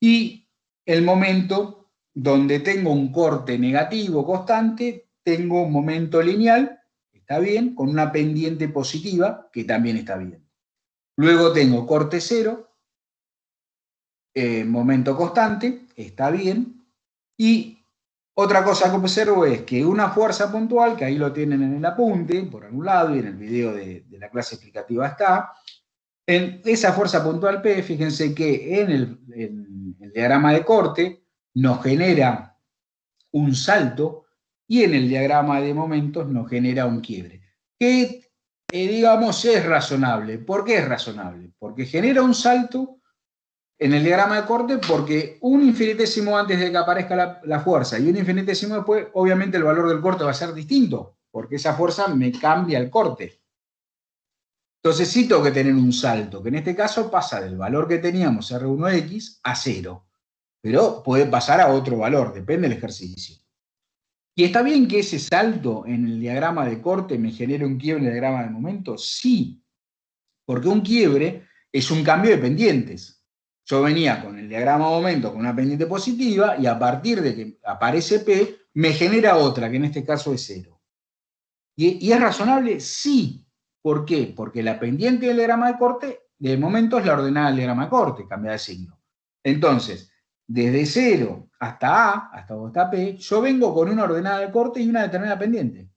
A: y el momento donde tengo un corte negativo constante, tengo un momento lineal, está bien, con una pendiente positiva, que también está bien. Luego tengo corte 0, momento constante, está bien, y otra cosa que observo es que una fuerza puntual, que ahí lo tienen en el apunte, por algún lado, y en el video de la clase explicativa está, en esa fuerza puntual P, fíjense que en el diagrama de corte nos genera un salto y en el diagrama de momentos nos genera un quiebre. Que, digamos, es razonable. ¿Por qué es razonable? Porque genera un salto en el diagrama de corte porque un infinitésimo antes de que aparezca la fuerza y un infinitésimo después, obviamente el valor del corte va a ser distinto, porque esa fuerza me cambia el corte. Entonces sí tengo que tener un salto, que en este caso pasa del valor que teníamos R1X a 0, pero puede pasar a otro valor, depende del ejercicio. ¿Y está bien que ese salto en el diagrama de corte me genere un quiebre en el diagrama de momento? Sí, porque un quiebre es un cambio de pendientes. Yo venía con el diagrama de momento con una pendiente positiva y a partir de que aparece P, me genera otra, que en este caso es 0. ¿Y es razonable? Sí. ¿Por qué? Porque la pendiente del diagrama de corte, de momento, es la ordenada del diagrama de corte, cambia de signo. Entonces, desde 0 hasta A, hasta donde está P, yo vengo con una ordenada de corte y una determinada pendiente.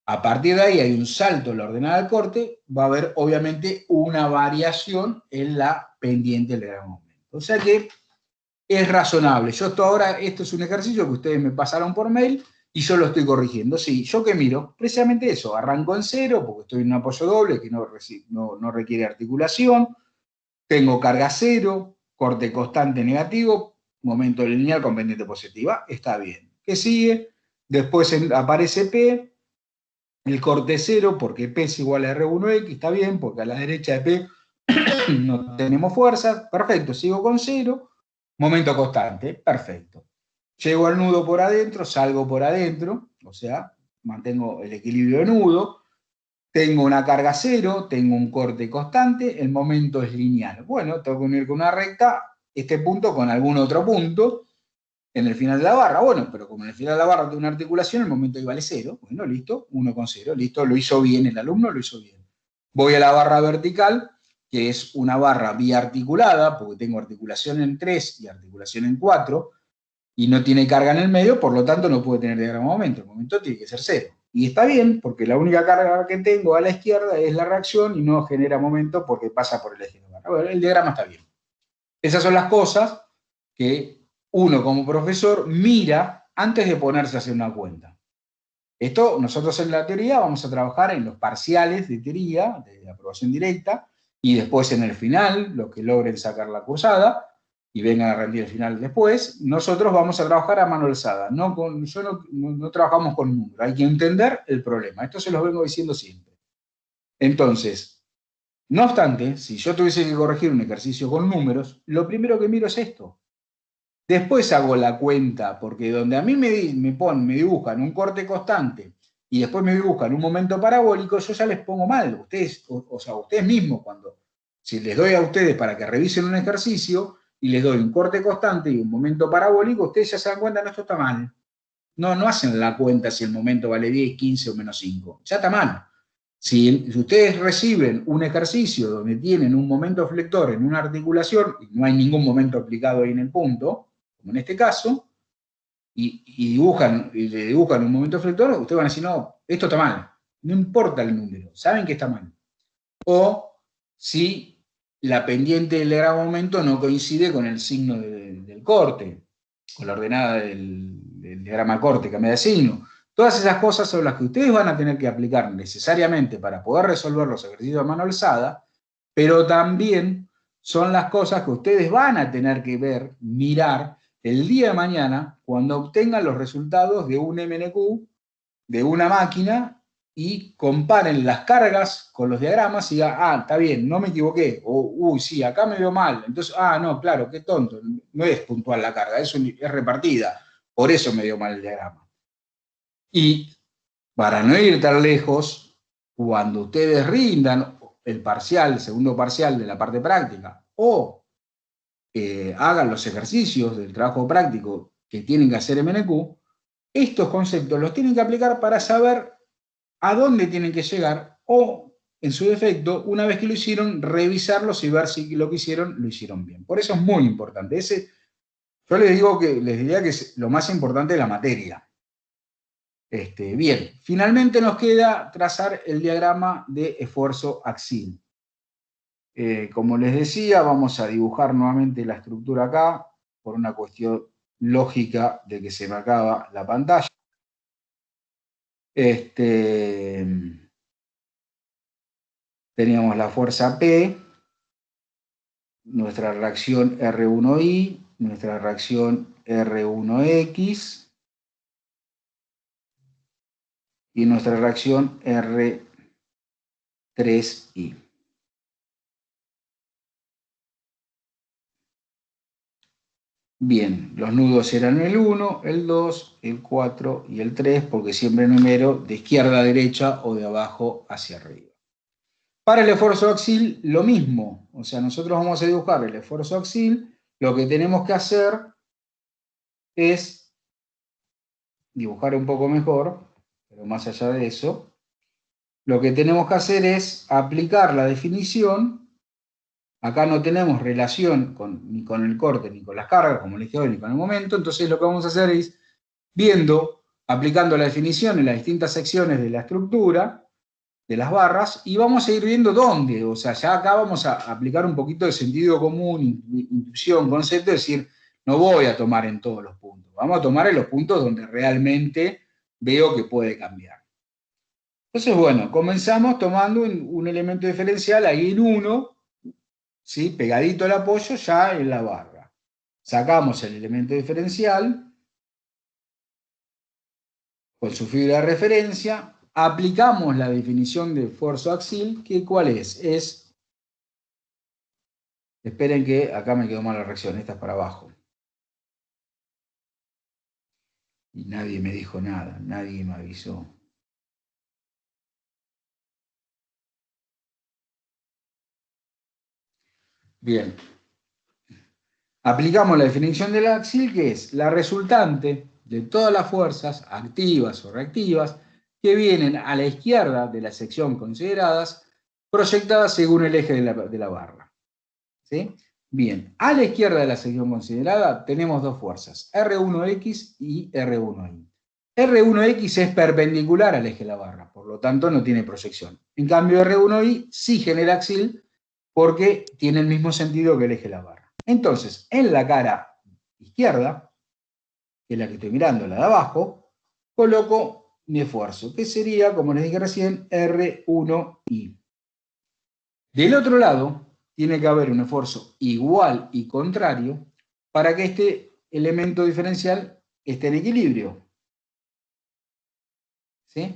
A: A partir de ahí hay un salto en la ordenada del corte, va a haber obviamente una variación en la pendiente del diagrama de momento. O sea que es razonable. Esto es un ejercicio que ustedes me pasaron por mail y yo lo estoy corrigiendo. Sí, ¿yo qué miro? Precisamente eso, arranco en 0 porque estoy en un apoyo doble que no requiere articulación, tengo carga 0, corte constante negativo, momento lineal con pendiente positiva, está bien. ¿Qué sigue? Después aparece P, el corte 0 porque P es igual a R1X, está bien, porque a la derecha de P no tenemos fuerza, perfecto, sigo con 0, momento constante, perfecto. Llego al nudo por adentro, salgo por adentro, o sea, mantengo el equilibrio de nudo, tengo una carga 0, tengo un corte constante, el momento es lineal. Bueno, tengo que unir con una recta este punto con algún otro punto en el final de la barra. Bueno, pero como en el final de la barra tengo una articulación, el momento ahí vale 0. Bueno, listo, 1,0, listo, lo hizo bien el alumno, lo hizo bien. Voy a la barra vertical, que es una barra biarticulada, porque tengo articulación en 3 y articulación en 4, y no tiene carga en el medio, por lo tanto no puede tener diagrama de momento. El momento tiene que ser 0. Y está bien, porque la única carga que tengo a la izquierda es la reacción y no genera momento porque pasa por el eje de barra. Bueno, el diagrama está bien. Esas son las cosas que uno como profesor mira antes de ponerse a hacer una cuenta. Esto nosotros en la teoría vamos a trabajar en los parciales de teoría, de aprobación directa, y después en el final, los que logren sacar la cursada y vengan a rendir el final después, nosotros vamos a trabajar a mano alzada. No trabajamos con números, hay que entender el problema. Esto se los vengo diciendo siempre. Entonces, no obstante, si yo tuviese que corregir un ejercicio con números, lo primero que miro es esto. Después hago la cuenta, porque donde a mí me dibujan un corte constante y después me buscan un momento parabólico, yo ya les pongo mal. Ustedes, o sea, ustedes mismos, si les doy a ustedes para que revisen un ejercicio y les doy un corte constante y un momento parabólico, ustedes ya se dan cuenta, no, esto está mal. No hacen la cuenta si el momento vale 10, 15 o menos 5. Ya está mal. Si ustedes reciben un ejercicio donde tienen un momento flector en una articulación y no hay ningún momento aplicado ahí en el punto, como en este caso, y le dibujan un momento flector, ustedes van a decir, no, esto está mal. No importa el número, saben que está mal. O si la pendiente del diagrama momento no coincide con el signo del corte, con la ordenada del diagrama corte, cambia de signo. Todas esas cosas son las que ustedes van a tener que aplicar necesariamente para poder resolver los ejercicios a mano alzada, pero también son las cosas que ustedes van a tener que ver, mirar, el día de mañana, cuando obtengan los resultados de un MNQ, de una máquina, y comparen las cargas con los diagramas y digan, ah, está bien, no me equivoqué, o, uy, sí, acá me veo mal, entonces, ah, no, claro, qué tonto, no es puntual la carga, es repartida, por eso me dio mal el diagrama. Y para no ir tan lejos, cuando ustedes rindan el parcial, el segundo parcial de la parte práctica, o hagan los ejercicios del trabajo práctico que tienen que hacer MNQ, estos conceptos los tienen que aplicar para saber a dónde tienen que llegar o, en su defecto, una vez que lo hicieron, revisarlos y ver si lo que hicieron lo hicieron bien. Por eso es muy importante. Yo les diría que es lo más importante de la materia. Bien, finalmente nos queda trazar el diagrama de esfuerzo axil. Como les decía, vamos a dibujar nuevamente la estructura acá, por una cuestión lógica de que se me acaba la pantalla. Teníamos la fuerza P, nuestra reacción R1I, nuestra reacción R1X y nuestra reacción R3I. Bien, los nudos eran el 1, el 2, el 4 y el 3, porque siempre numero de izquierda a derecha o de abajo hacia arriba. Para el esfuerzo axil, lo mismo. O sea, nosotros vamos a dibujar el esfuerzo axil. Lo que tenemos que hacer es dibujar un poco mejor, pero más allá de eso, lo que tenemos que hacer es aplicar la definición. Acá no tenemos relación ni con el corte, ni con las cargas, como les dije hoy, ni con el momento. Entonces lo que vamos a hacer es, aplicando la definición en las distintas secciones de la estructura, de las barras, y vamos a ir viendo dónde. O sea, ya acá vamos a aplicar un poquito de sentido común, intuición, concepto, es decir, no voy a tomar en todos los puntos. Vamos a tomar en los puntos donde realmente veo que puede cambiar. Entonces, bueno, comenzamos tomando un elemento diferencial ahí en 1, ¿sí? Pegadito al apoyo ya en la barra. Sacamos el elemento diferencial con su fibra de referencia, aplicamos la definición de esfuerzo axil, que ¿cuál es? Esperen que acá me quedó mal la reacción, esta es para abajo. Y nadie me dijo nada, nadie me avisó. Bien. Aplicamos la definición del axil, que es la resultante de todas las fuerzas activas o reactivas que vienen a la izquierda de la sección consideradas, proyectadas según el eje de la barra. ¿Sí? Bien, a la izquierda de la sección considerada tenemos dos fuerzas, R1X y R1Y. R1X es perpendicular al eje de la barra, por lo tanto no tiene proyección. En cambio, R1Y sí genera axil porque tiene el mismo sentido que el eje de la barra. Entonces, en la cara izquierda, que es la que estoy mirando, la de abajo, coloco mi esfuerzo, que sería, como les dije recién, R1I. Del otro lado, tiene que haber un esfuerzo igual y contrario para que este elemento diferencial esté en equilibrio. ¿Sí?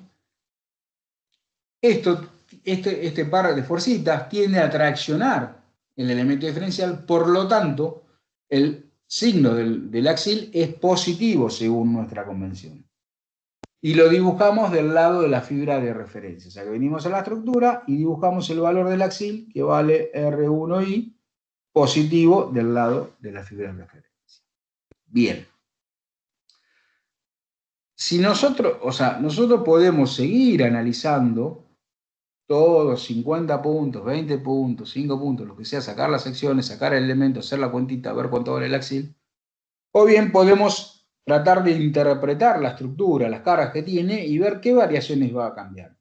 A: Este par de fuercitas tiende a traccionar el elemento diferencial, por lo tanto, el signo del axil es positivo según nuestra convención. y lo dibujamos del lado de la fibra de referencia. O sea que venimos a la estructura y dibujamos el valor del axil, que vale R1i, positivo del lado de la fibra de referencia. Bien. Si nosotros podemos seguir analizando todos 50 puntos, 20 puntos, 5 puntos, lo que sea, sacar las secciones, sacar el elemento, hacer la cuentita, ver cuánto vale el axil, o bien podemos tratar de interpretar la estructura, las cargas que tiene y ver qué variaciones va a cambiar.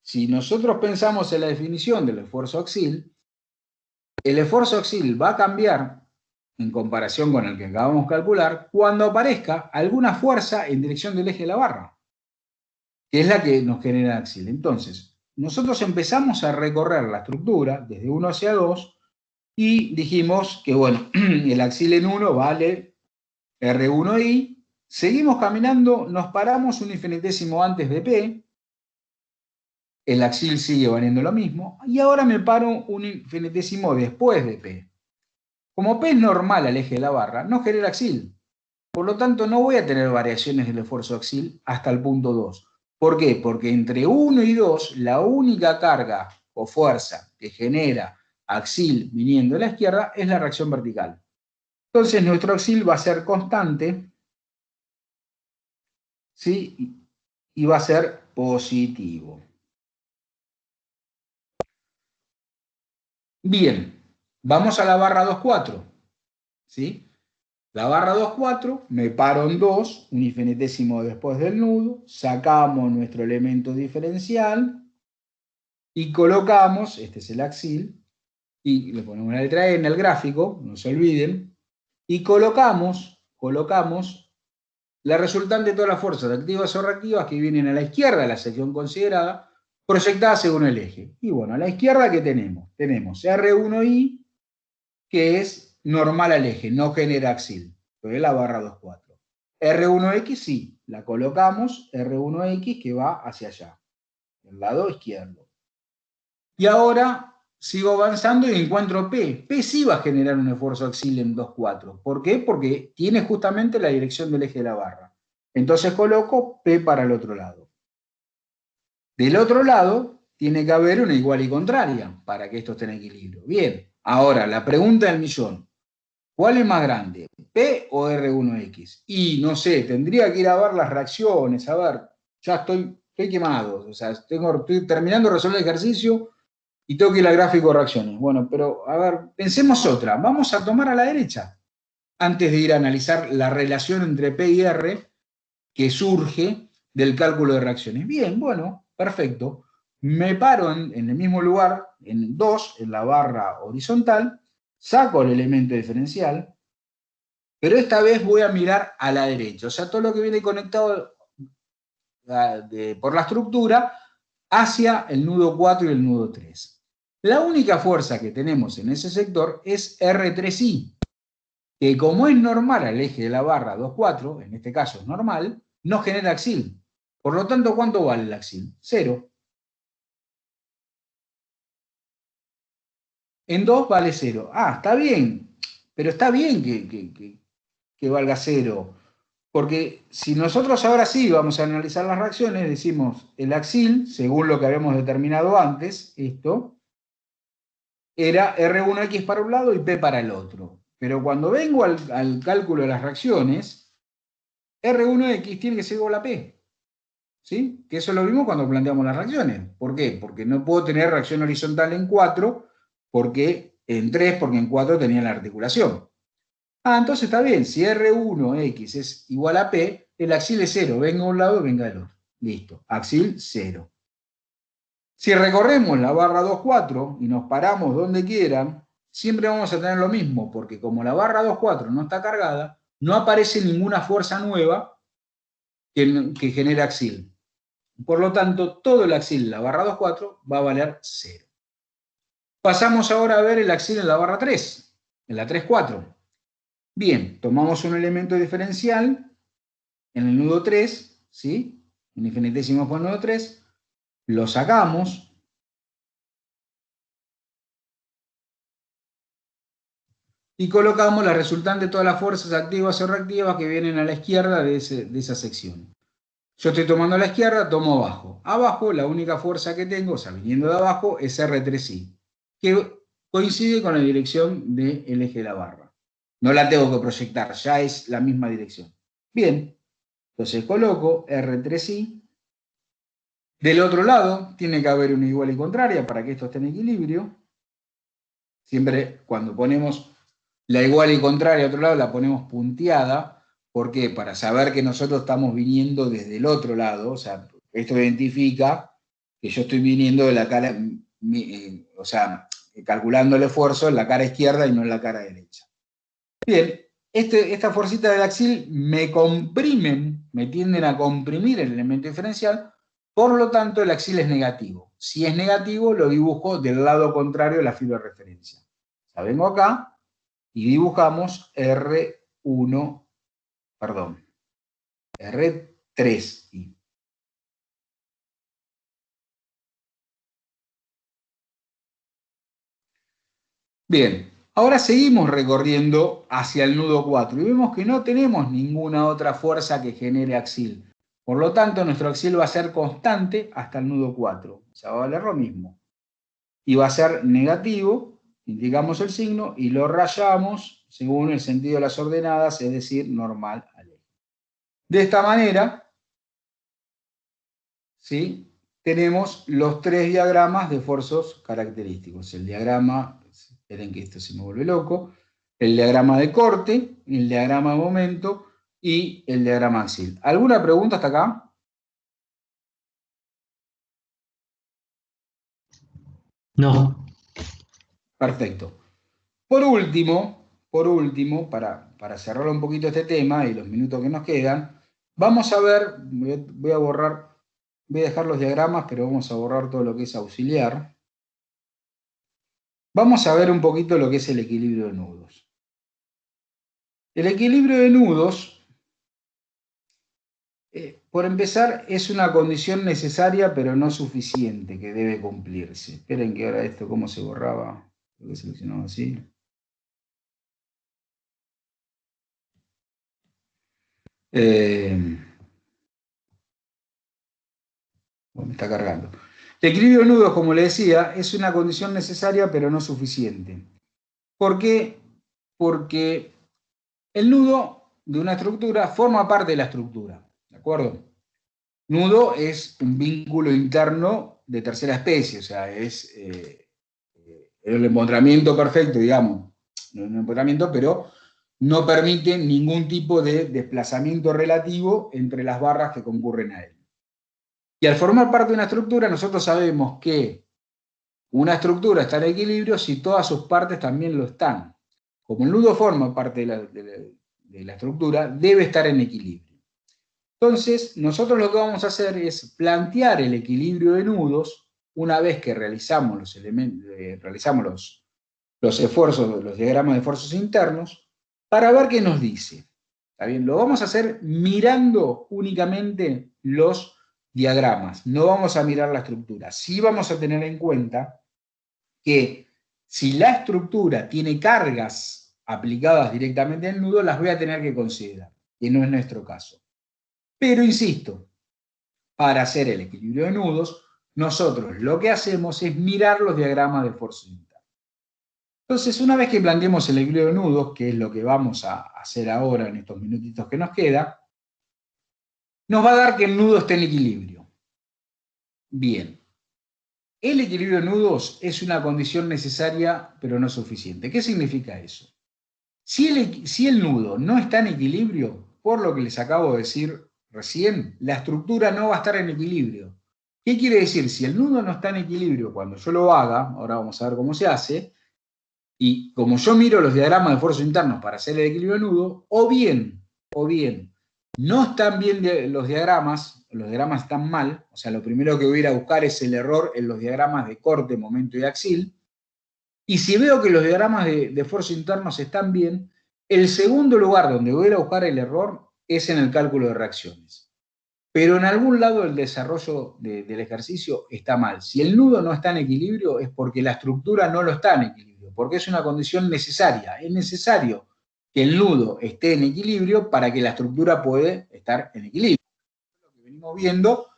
A: Si nosotros pensamos en la definición del esfuerzo axil, el esfuerzo axil va a cambiar en comparación con el que acabamos de calcular cuando aparezca alguna fuerza en dirección del eje de la barra, que es la que nos genera el axil. Entonces, nosotros empezamos a recorrer la estructura desde 1 hacia 2 y dijimos que, bueno, el axil en 1 vale R1i, seguimos caminando, nos paramos un infinitésimo antes de P, el axil sigue valiendo lo mismo, y ahora me paro un infinitésimo después de P. Como P es normal al eje de la barra, no genera axil. Por lo tanto, no voy a tener variaciones del esfuerzo axil hasta el punto 2. ¿Por qué? Porque entre 1 y 2, la única carga o fuerza que genera axil viniendo de la izquierda es la reacción vertical. Entonces, nuestro axil va a ser constante, ¿sí? Y va a ser positivo. Bien, vamos a la barra 2,4, ¿sí? La barra 2,4, me paro en 2, un infinitésimo después del nudo, sacamos nuestro elemento diferencial y colocamos, este es el axil, y le ponemos una letra E en el gráfico, no se olviden, y colocamos la resultante de todas las fuerzas activas o reactivas que vienen a la izquierda de la sección considerada, proyectadas según el eje. Y bueno, a la izquierda, ¿qué tenemos? Tenemos R1i, que es normal al eje, no genera axil, pero es la barra 2,4. R1x sí, la colocamos, R1x que va hacia allá, del lado izquierdo. Y ahora sigo avanzando y encuentro P. P sí va a generar un esfuerzo axil en 2,4. ¿Por qué? Porque tiene justamente la dirección del eje de la barra. Entonces coloco P para el otro lado. Del otro lado tiene que haber una igual y contraria para que esto esté en equilibrio. Bien, ahora la pregunta del millón. ¿Cuál es más grande? ¿P o R1X? Y no sé, tendría que ir a ver las reacciones, a ver, ya estoy quemado, o sea, estoy terminando de resolver el ejercicio y tengo que ir al gráfico de reacciones. Bueno, pero a ver, pensemos otra, vamos a tomar a la derecha, antes de ir a analizar la relación entre P y R que surge del cálculo de reacciones. Bien, bueno, perfecto. Me paro en el mismo lugar, en 2, en la barra horizontal, saco el elemento diferencial, pero esta vez voy a mirar a la derecha, o sea, todo lo que viene conectado por la estructura hacia el nudo 4 y el nudo 3. La única fuerza que tenemos en ese sector es R3i, que como es normal al eje de la barra 2,4, en este caso es normal, no genera axil. Por lo tanto, ¿cuánto vale el axil? 0. En 2 vale 0. Ah, está bien, pero está bien que valga 0. Porque si nosotros ahora sí vamos a analizar las reacciones, decimos el axil, según lo que habíamos determinado antes, esto, era R1X para un lado y P para el otro. Pero cuando vengo al cálculo de las reacciones, R1X tiene que ser igual a P. ¿Sí? Que eso lo vimos cuando planteamos las reacciones. ¿Por qué? Porque no puedo tener reacción horizontal en 4, en 3, porque en 4 tenía la articulación. Ah, entonces está bien, si R1X es igual a P, el axil es 0, venga a un lado, venga del otro. Listo, axil 0. Si recorremos la barra 2,4 y nos paramos donde quieran, siempre vamos a tener lo mismo, porque como la barra 2,4 no está cargada, no aparece ninguna fuerza nueva que genere axil. Por lo tanto, todo el axil en la barra 2,4 va a valer 0. Pasamos ahora a ver el axil en la barra 3, en la 3,4. Bien, tomamos un elemento diferencial en el nudo 3, ¿sí? Un infinitésimo por el nudo 3, lo sacamos, y colocamos la resultante de todas las fuerzas activas o reactivas que vienen a la izquierda de esa sección. Yo estoy tomando a la izquierda, tomo abajo. Abajo, la única fuerza que tengo, o sea, viniendo de abajo, es R3I, que coincide con la dirección del eje de la barra. No la tengo que proyectar, ya es la misma dirección. Bien, entonces coloco R3I. Del otro lado, tiene que haber una igual y contraria para que esto esté en equilibrio. Siempre cuando ponemos la igual y contraria a otro lado, la ponemos punteada. ¿Por qué? Para saber que nosotros estamos viniendo desde el otro lado. O sea, esto identifica que yo estoy viniendo de la cara, o sea, calculando el esfuerzo en la cara izquierda y no en la cara derecha. Bien, esta fuercita del axil me comprimen, me tienden a comprimir el elemento diferencial, por lo tanto el axil es negativo. Si es negativo, lo dibujo del lado contrario de la fibra de referencia. O sea, vengo acá y dibujamos R1, perdón, R3I. Bien, ahora seguimos recorriendo hacia el nudo 4 y vemos que no tenemos ninguna otra fuerza que genere axil. Por lo tanto, nuestro axil va a ser constante hasta el nudo 4. O sea, va a valer lo mismo. Y va a ser negativo, indicamos el signo y lo rayamos según el sentido de las ordenadas, es decir, normal al eje. De esta manera, ¿sí?, tenemos los tres diagramas de esfuerzos característicos. El diagrama, esperen que esto se me vuelve loco, el diagrama de corte, el diagrama de momento y el diagrama axil. ¿Alguna pregunta hasta acá?
D: No.
A: Perfecto. Por último, para cerrar un poquito este tema y los minutos que nos quedan, vamos a ver, voy a dejar los diagramas, pero vamos a borrar todo lo que es auxiliar. Vamos a ver un poquito lo que es el equilibrio de nudos. El equilibrio de nudos, por empezar, es una condición necesaria, pero no suficiente, que debe cumplirse. Esperen que ahora esto, ¿cómo se borraba? Lo que seleccionaba así. Me está cargando. El equilibrio de nudos, como le decía, es una condición necesaria, pero no suficiente. ¿Por qué? Porque el nudo de una estructura forma parte de la estructura, ¿de acuerdo? Nudo es un vínculo interno de tercera especie, o sea, es el empotramiento perfecto, digamos, no es un empotramiento, pero no permite ningún tipo de desplazamiento relativo entre las barras que concurren a él. Y al formar parte de una estructura, nosotros sabemos que una estructura está en equilibrio si todas sus partes también lo están. Como el nudo forma parte de la estructura, debe estar en equilibrio. Entonces, nosotros lo que vamos a hacer es plantear el equilibrio de nudos una vez que realizamos los esfuerzos, los diagramas de esfuerzos internos, para ver qué nos dice. ¿Está bien? Lo vamos a hacer mirando únicamente los diagramas, no vamos a mirar la estructura. Sí vamos a tener en cuenta que si la estructura tiene cargas aplicadas directamente al nudo, las voy a tener que considerar, que no es nuestro caso. Pero insisto, para hacer el equilibrio de nudos, nosotros lo que hacemos es mirar los diagramas de esfuerzo interno. Entonces, una vez que planteemos el equilibrio de nudos, que es lo que vamos a hacer ahora en estos minutitos que nos queda, nos va a dar que el nudo esté en equilibrio. Bien. El equilibrio de nudos es una condición necesaria, pero no suficiente. ¿Qué significa eso? Si el nudo no está en equilibrio, por lo que les acabo de decir recién, la estructura no va a estar en equilibrio. ¿Qué quiere decir? Si el nudo no está en equilibrio cuando yo lo haga, ahora vamos a ver cómo se hace, y como yo miro los diagramas de esfuerzos internos para hacer el equilibrio de nudo, o bien, no están bien los diagramas están mal, o sea, lo primero que voy a ir a buscar es el error en los diagramas de corte, momento y axil, y si veo que los diagramas de esfuerzos internos están bien, el segundo lugar donde voy a ir a buscar el error es en el cálculo de reacciones. Pero en algún lado el desarrollo del ejercicio está mal. Si el nudo no está en equilibrio es porque la estructura no lo está en equilibrio, porque es una condición necesaria. Es necesario que el nudo esté en equilibrio para que la estructura pueda estar en equilibrio. venimos viendo,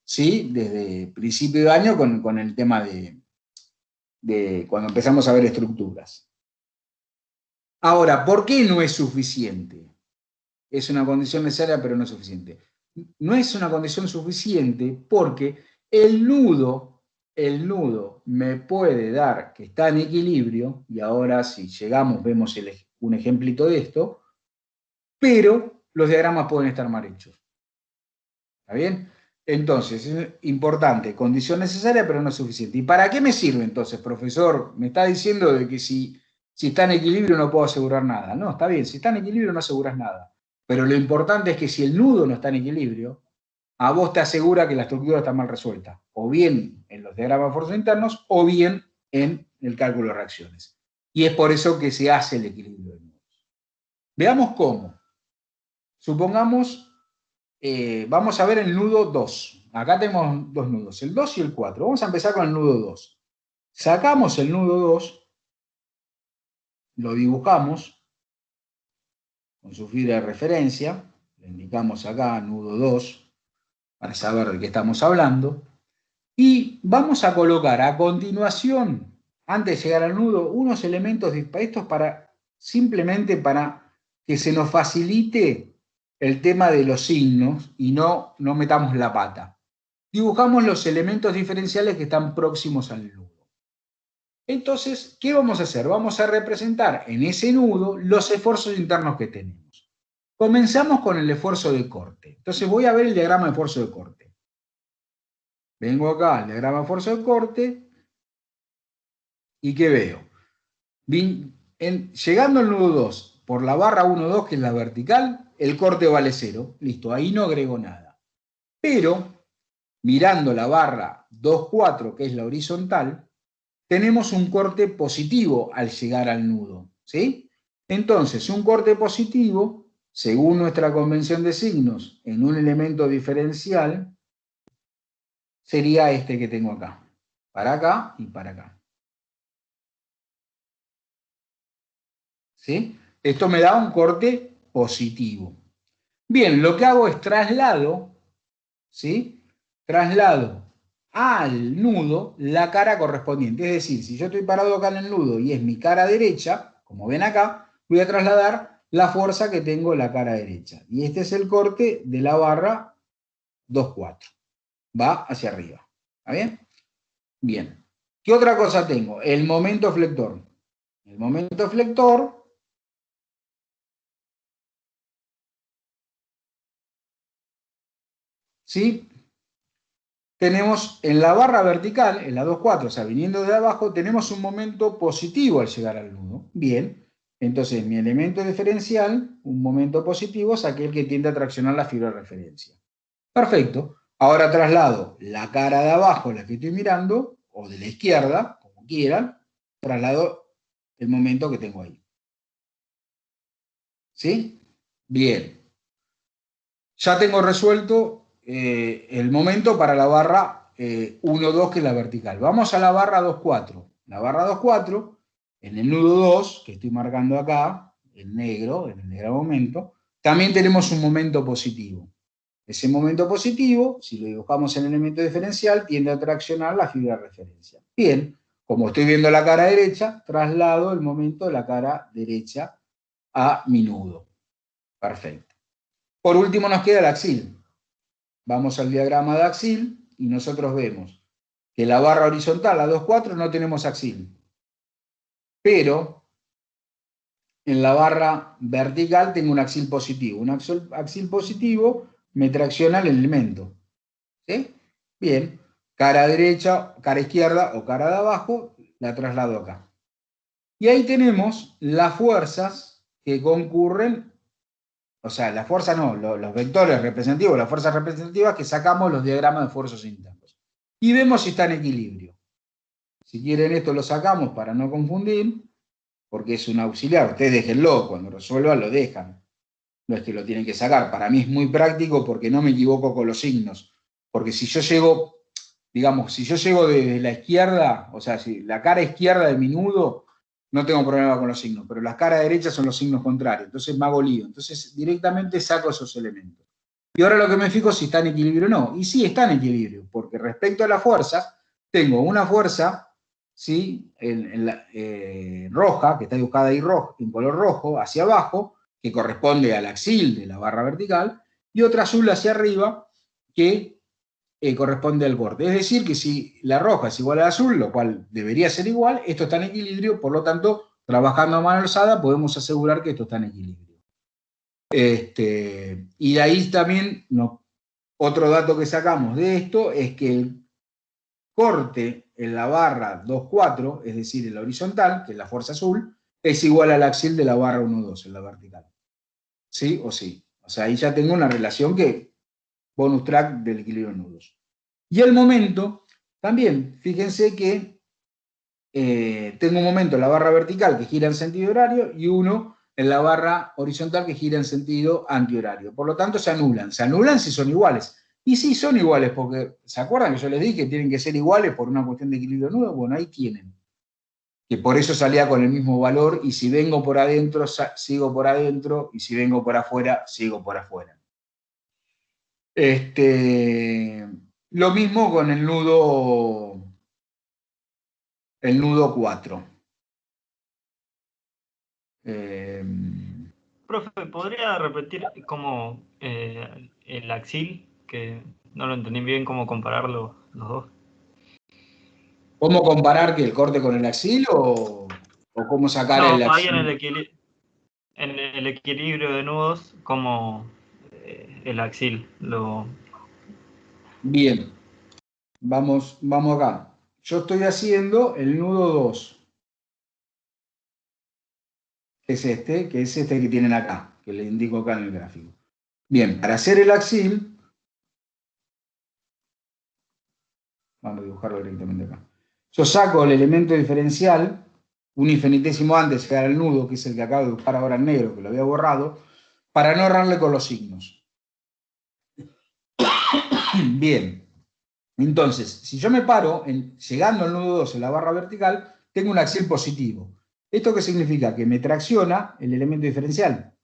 A: ¿sí? Desde principio de año con el tema de cuando empezamos a ver estructuras. Ahora, ¿por qué no es suficiente? Es una condición necesaria, pero no es suficiente. No es una condición suficiente porque el nudo me puede dar que está en equilibrio, y ahora si llegamos vemos un ejemplito de esto, pero los diagramas pueden estar mal hechos. ¿Está bien? Entonces, es importante, condición necesaria, pero no suficiente. ¿Y para qué me sirve entonces, profesor? Me está diciendo de que si está en equilibrio no puedo asegurar nada. No, está bien, si está en equilibrio no aseguras nada. Pero lo importante es que si el nudo no está en equilibrio, a vos te asegura que la estructura está mal resuelta, o bien en los diagramas de fuerzas internos, o bien en el cálculo de reacciones. Y es por eso que se hace el equilibrio de nudos. Veamos cómo. Supongamos, vamos a ver el nudo 2. Acá tenemos dos nudos, el 2 y el 4. Vamos a empezar con el nudo 2. Sacamos el nudo 2, lo dibujamos con su fibra de referencia, le indicamos acá nudo 2, para saber de qué estamos hablando, y vamos a colocar a continuación, antes de llegar al nudo, unos elementos dispuestos simplemente para que se nos facilite el tema de los signos y no metamos la pata. Dibujamos los elementos diferenciales que están próximos al nudo. Entonces, ¿qué vamos a hacer? Vamos a representar en ese nudo los esfuerzos internos que tenemos. Comenzamos con el esfuerzo de corte. Entonces voy a ver el diagrama de esfuerzo de corte. Vengo acá al diagrama de esfuerzo de corte y ¿qué veo? Llegando al nudo 2, por la barra 1,2, que es la vertical, el corte vale 0. Listo, ahí no agrego nada. Pero, mirando la barra 2,4, que es la horizontal, tenemos un corte positivo al llegar al nudo, ¿sí? Entonces, un corte positivo, según nuestra convención de signos, en un elemento diferencial, sería este que tengo acá. Para acá y para acá. ¿Sí? Esto me da un corte positivo. Bien, lo que hago es traslado, ¿sí? Traslado al nudo la cara correspondiente. Es decir, si yo estoy parado acá en el nudo y es mi cara derecha, como ven acá, voy a trasladar la fuerza que tengo en la cara derecha. Y este es el corte de la barra 2,4. Va hacia arriba. ¿Está bien? Bien. ¿Qué otra cosa tengo? El momento flector. El momento flector ¿sí? Tenemos en la barra vertical, en la 2,4, o sea, viniendo de abajo, tenemos un momento positivo al llegar al nudo. Bien, entonces mi elemento diferencial, un momento positivo, es aquel que tiende a traccionar la fibra de referencia. Perfecto. Ahora traslado la cara de abajo, la que estoy mirando, o de la izquierda, como quieran, traslado el momento que tengo ahí. ¿Sí? Bien. Ya tengo resuelto el momento para la barra 1,2, que es la vertical. Vamos a la barra 2,4. La barra 2,4, en el nudo 2, que estoy marcando acá, en negro, en el negro momento, también tenemos un momento positivo. Ese momento positivo, si lo dibujamos en el elemento diferencial, tiende a traccionar la fibra de referencia. Bien, como estoy viendo la cara derecha, traslado el momento de la cara derecha a mi nudo. Perfecto. Por último nos queda el axil. Vamos al diagrama de axil y nosotros vemos que la barra horizontal, la 2,4, no tenemos axil. Pero en la barra vertical tengo un axil positivo. Un axil positivo me tracciona el elemento. ¿Sí? Bien. Cara derecha, cara izquierda o cara de abajo, la traslado acá. Y ahí tenemos las fuerzas que concurren. O sea, la fuerza no, los vectores representativos, las fuerzas representativas que sacamos los diagramas de esfuerzos internos. Y vemos si está en equilibrio. Si quieren esto lo sacamos para no confundir, porque es un auxiliar. Ustedes déjenlo, cuando resuelvan lo dejan. No es que lo tienen que sacar. Para mí es muy práctico porque no me equivoco con los signos. Porque si yo llego, digamos, si yo llego desde la izquierda, o sea, si la cara izquierda de mi nudo, no tengo problema con los signos, pero las caras derechas son los signos contrarios, entonces me hago lío. Entonces directamente saco esos elementos. Y ahora lo que me fijo es si está en equilibrio o no. Y sí está en equilibrio, porque respecto a la fuerza, tengo una fuerza, ¿sí? Roja, que está dibujada ahí en color rojo, hacia abajo, que corresponde al axil de la barra vertical, y otra azul hacia arriba, que corresponde al corte. Es decir, que si la roja es igual al azul, lo cual debería ser igual, esto está en equilibrio, por lo tanto, trabajando a mano alzada, podemos asegurar que esto está en equilibrio. Y de ahí también, otro dato que sacamos de esto es que el corte en la barra 2,4, es decir, en la horizontal, que es la fuerza azul, es igual al axil de la barra 1,2 en la vertical. ¿Sí o sí? O sea, ahí ya tengo una relación que bonus track del equilibrio de nudos. Y el momento, también, fíjense que tengo un momento en la barra vertical que gira en sentido horario y uno en la barra horizontal que gira en sentido antihorario. Por lo tanto, se anulan. Se anulan si son iguales. Y sí son iguales, porque ¿se acuerdan que yo les dije que tienen que ser iguales por una cuestión de equilibrio de nudos? Bueno, ahí tienen. Que por eso salía con el mismo valor, y si vengo por adentro, sigo por adentro, y si vengo por afuera, sigo por afuera. Lo mismo con el nudo 4.
B: Profe, ¿podría repetir cómo el axil, que no lo entendí bien, cómo comparar los dos?
A: ¿Cómo comparar que el corte con el axil o cómo sacar el
B: No, ahí
A: axil?
B: en el equilibrio de nudos, como el axil lo...
A: Bien, vamos acá. Yo estoy haciendo el nudo 2, que es este que tienen acá, que le indico acá en el gráfico. Bien, para hacer el axil, vamos a dibujarlo directamente acá. Yo saco el elemento diferencial, un infinitésimo antes de llegar al nudo, que es el que acabo de dibujar ahora en negro, que lo había borrado, para no errarle con los signos. Bien, entonces, si yo me paro llegando al nudo 2 en la barra vertical, tengo un axil positivo. ¿Esto qué significa? Que me tracciona el elemento diferencial.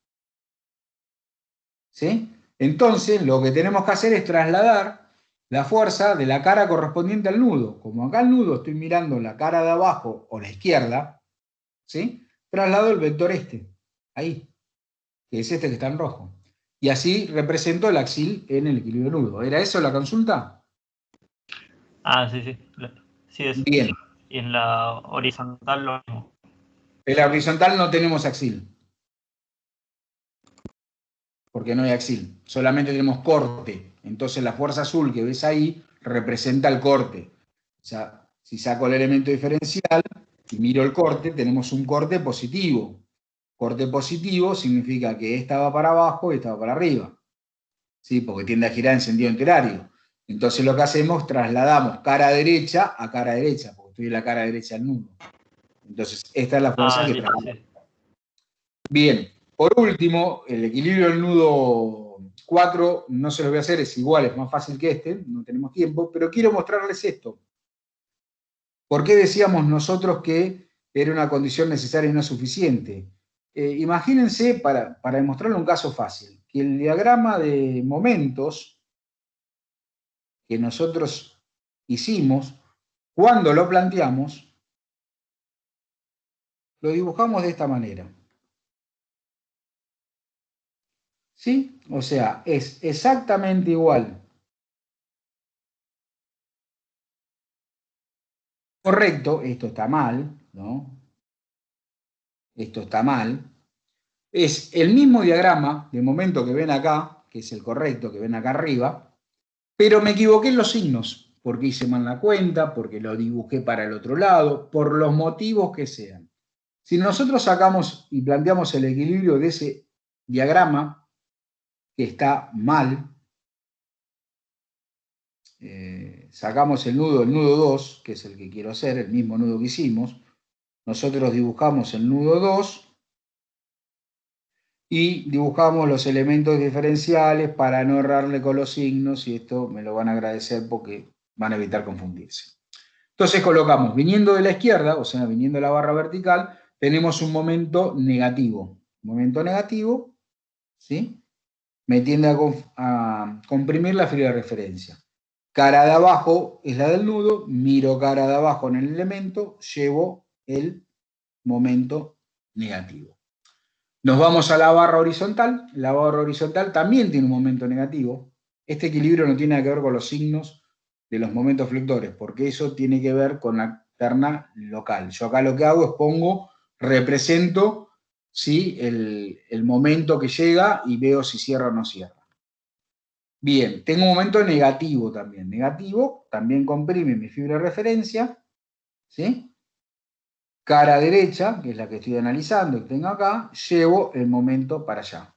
A: ¿Sí? Entonces, lo que tenemos que hacer es trasladar la fuerza de la cara correspondiente al nudo. Como acá el nudo estoy mirando la cara de abajo o la izquierda, ¿sí? Traslado el vector ahí, que es este que está en rojo. Y así represento el axil en el equilibrio nudo. ¿Era eso la consulta?
B: Ah, sí, sí. Sí, eso.
A: Bien.
B: Y en la horizontal lo mismo.
A: En la horizontal no tenemos axil, porque no hay axil, solamente tenemos corte. Entonces la fuerza azul que ves ahí representa el corte. O sea, si saco el elemento diferencial y miro el corte, tenemos un corte positivo. Corte positivo significa que esta va para abajo y esta va para arriba. ¿Sí? Porque tiende a girar en sentido horario. Entonces lo que hacemos, trasladamos cara derecha a cara derecha, porque estoy en la cara derecha del nudo. Entonces esta es la fuerza que
B: listo,
A: traslada.
B: sí.
A: Bien, por último, el equilibrio del nudo 4 no se lo voy a hacer, es igual, es más fácil que este, no tenemos tiempo, pero quiero mostrarles esto. ¿Por qué decíamos nosotros que era una condición necesaria y no suficiente? Imagínense, para demostrarle un caso fácil, que el diagrama de momentos que nosotros hicimos, cuando lo planteamos, lo dibujamos de esta manera. ¿Sí? O sea, es exactamente igual. Correcto, esto está mal, ¿no? Esto está mal. Es el mismo diagrama de momento que ven acá, que es el correcto, que ven acá arriba, pero me equivoqué en los signos, porque hice mal la cuenta, porque lo dibujé para el otro lado, por los motivos que sean. Si nosotros sacamos y planteamos el equilibrio de ese diagrama, que está mal, sacamos el nudo 2, que es el que quiero hacer, el mismo nudo que hicimos, nosotros dibujamos el nudo 2 y dibujamos los elementos diferenciales para no errarle con los signos, y esto me lo van a agradecer porque van a evitar confundirse. Entonces colocamos, viniendo de la izquierda, o sea, viniendo de la barra vertical, tenemos un momento negativo. Momento negativo, ¿sí? me tiende a comprimir la fibra de referencia. Cara de abajo es la del nudo, miro cara de abajo en el elemento, llevo el momento negativo. Nos vamos a la barra horizontal. La barra horizontal también tiene un momento negativo. Este equilibrio no tiene nada que ver con los signos de los momentos flectores, porque eso tiene que ver con la terna local. Yo acá lo que hago es represento, ¿sí?, el momento que llega y veo si cierra o no cierra. Bien, tengo un momento negativo también. Negativo también comprime mi fibra de referencia, ¿sí? Cara derecha, que es la que estoy analizando y tengo acá, llevo el momento para allá.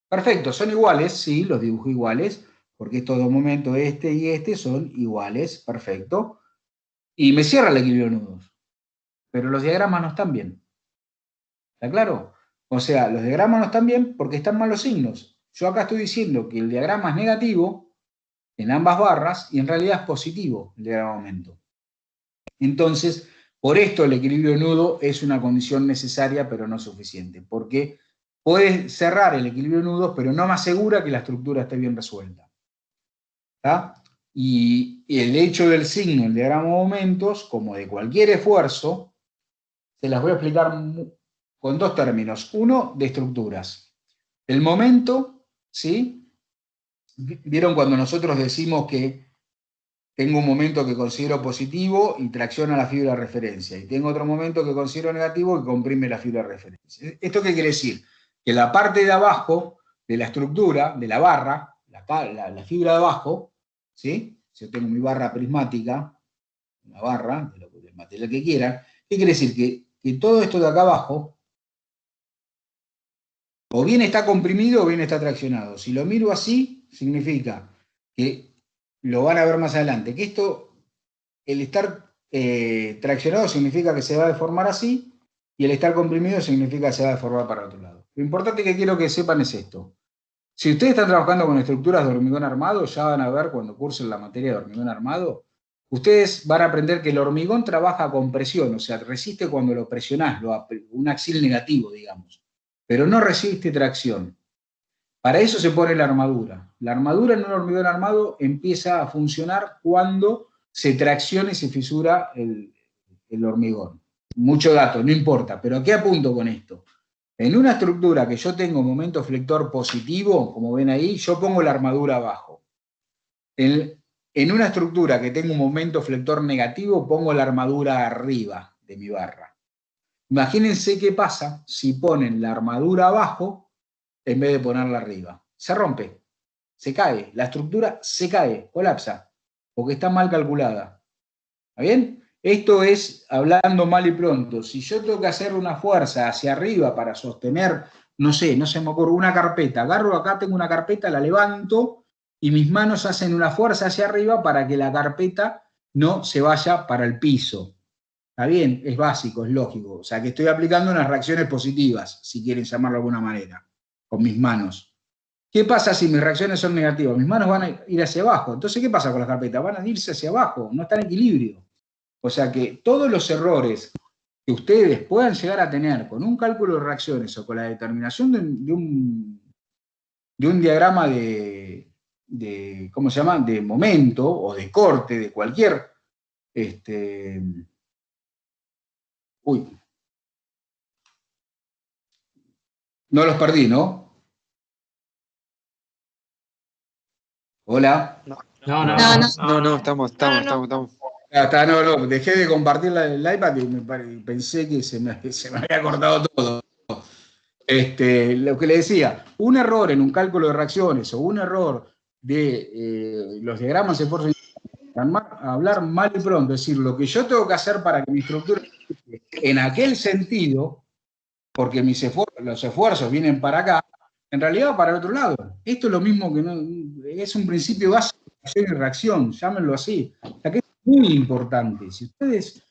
A: Perfecto, ¿son iguales? Sí, los dibujo iguales, porque estos dos momentos, este y este, son iguales, perfecto. Y me cierra el equilibrio de nudos. Pero los diagramas no están bien. ¿Está claro? O sea, los diagramas no están bien porque están mal los signos. Yo acá estoy diciendo que el diagrama es negativo en ambas barras y en realidad es positivo el diagrama de aumento. Entonces, por esto el equilibrio de nudo es una condición necesaria pero no suficiente, porque puede cerrar el equilibrio de nudos, pero no me asegura que la estructura esté bien resuelta. ¿Está? Y el hecho del signo, el diagrama de momentos, como de cualquier esfuerzo, se las voy a explicar con dos términos. Uno, de estructuras. El momento, ¿sí? ¿Vieron cuando nosotros decimos que tengo un momento que considero positivo y tracciona la fibra de referencia, y tengo otro momento que considero negativo que comprime la fibra de referencia? ¿Esto qué quiere decir? Que la parte de abajo de la estructura, de la barra, la fibra de abajo, ¿sí? Si yo tengo mi barra prismática, una barra, del material que quieran, ¿qué quiere decir? Que todo esto de acá abajo, o bien está comprimido o bien está traccionado. Si lo miro así, significa que, lo van a ver más adelante, que esto, el estar traccionado significa que se va a deformar así, y el estar comprimido significa que se va a deformar para el otro lado. Lo importante que quiero que sepan es esto. Si ustedes están trabajando con estructuras de hormigón armado, ya van a ver cuando cursen la materia de hormigón armado, ustedes van a aprender que el hormigón trabaja con presión, o sea, resiste cuando lo presionás, un axil negativo, digamos, pero no resiste tracción. Para eso se pone la armadura. La armadura en un hormigón armado empieza a funcionar cuando se tracciona y se fisura el hormigón. Mucho dato, no importa, pero ¿a qué apunto con esto? En una estructura que yo tengo momento flector positivo, como ven ahí, yo pongo la armadura abajo. En una estructura que tengo un momento flector negativo, pongo la armadura arriba de mi barra. Imagínense qué pasa si ponen la armadura abajo en vez de ponerla arriba. Se rompe, se cae, la estructura se cae, colapsa, porque está mal calculada. ¿Está bien? Esto es hablando mal y pronto. Si yo tengo que hacer una fuerza hacia arriba para sostener, no sé, no se me ocurre, una carpeta, agarro acá, tengo una carpeta, la levanto y mis manos hacen una fuerza hacia arriba para que la carpeta no se vaya para el piso. ¿Está bien? Es básico, es lógico. O sea que estoy aplicando unas reacciones positivas, si quieren llamarlo de alguna manera, con mis manos. ¿Qué pasa si mis reacciones son negativas? Mis manos van a ir hacia abajo. Entonces, ¿qué pasa con las carpetas? Van a irse hacia abajo, no está en equilibrio. O sea que todos los errores que ustedes puedan llegar a tener con un cálculo de reacciones o con la determinación de un diagrama de ¿cómo se llama?, de momento o de corte de cualquier, no los perdí, ¿no? Hola.
D: No,
E: estamos.
A: No, dejé de compartir el iPad y pensé que se me había cortado todo. Lo que le decía, un error en un cálculo de reacciones o un error de los diagramas de esfuerzo, hablar mal y pronto, es decir, lo que yo tengo que hacer para que mi estructura en aquel sentido, porque los esfuerzos vienen para acá, en realidad para el otro lado. Esto es lo mismo que es un principio básico de acción y reacción, llámenlo así. O sea que es muy importante. Si ustedes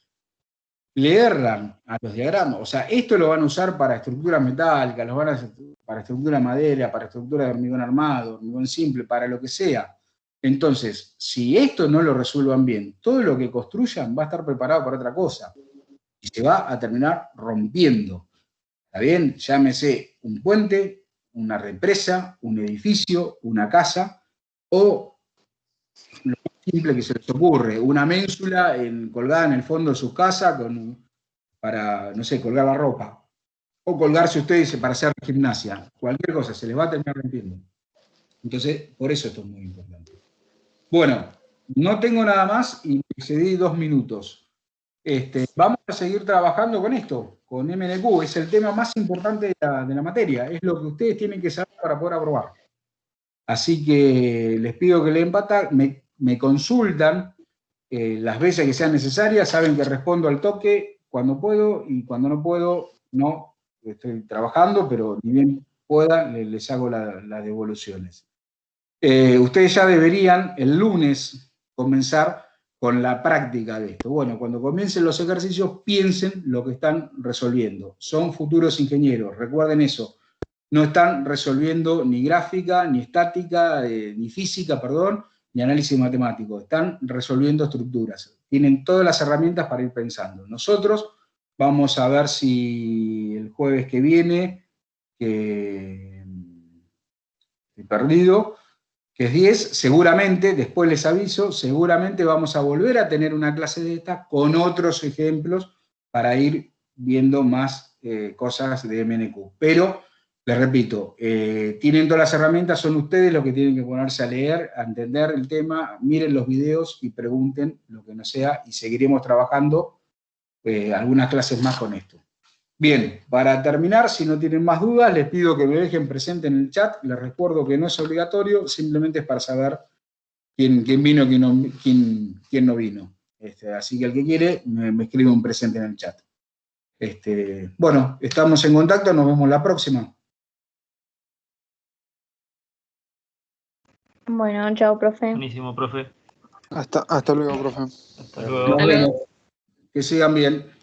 A: le erran a los diagramas, o sea, esto lo van a usar para estructura metálica, para estructura de madera, para estructura de hormigón armado, hormigón simple, para lo que sea. Entonces, si esto no lo resuelvan bien, todo lo que construyan va a estar preparado para otra cosa y se va a terminar rompiendo. ¿Está bien? Llámese un puente, una represa, un edificio, una casa, o lo más simple que se les ocurre, una ménsula colgada en el fondo de su casa para, no sé, colgar la ropa. O colgarse ustedes para hacer gimnasia. Cualquier cosa, se les va a terminar rompiendo. Entonces, por eso esto es muy importante. Bueno, no tengo nada más y me excedí 2 minutos. Vamos a seguir trabajando con esto, con MNQ. Es el tema más importante de la materia. Es lo que ustedes tienen que saber para poder aprobar. Así que les pido que me consultan las veces que sean necesarias. Saben que respondo al toque cuando puedo y cuando no puedo, no. Estoy trabajando, pero ni bien pueda, les hago las devoluciones. Ustedes ya deberían el lunes comenzar con la práctica de esto. Bueno, cuando comiencen los ejercicios, piensen lo que están resolviendo. Son futuros ingenieros, recuerden eso. No están resolviendo ni gráfica, ni estática, ni física, perdón, ni análisis matemático. Están resolviendo estructuras. Tienen todas las herramientas para ir pensando. Nosotros vamos a ver si el jueves que viene, que he perdido, que es 10, seguramente, después les aviso, seguramente vamos a volver a tener una clase de esta con otros ejemplos para ir viendo más cosas de MNQ. Pero, les repito, tienen todas las herramientas, son ustedes los que tienen que ponerse a leer, a entender el tema, miren los videos y pregunten lo que no sea, y seguiremos trabajando algunas clases más con esto. Bien, para terminar, si no tienen más dudas, les pido que me dejen presente en el chat. Les recuerdo que no es obligatorio, simplemente es para saber quién vino y quién no vino. Así que el que quiere, me escribe un presente en el chat. Bueno, estamos en contacto, nos vemos la próxima.
C: Bueno, chao, profe.
B: Buenísimo, profe.
E: Hasta luego, profe.
B: Hasta luego.
A: Nos vemos. Que sigan bien.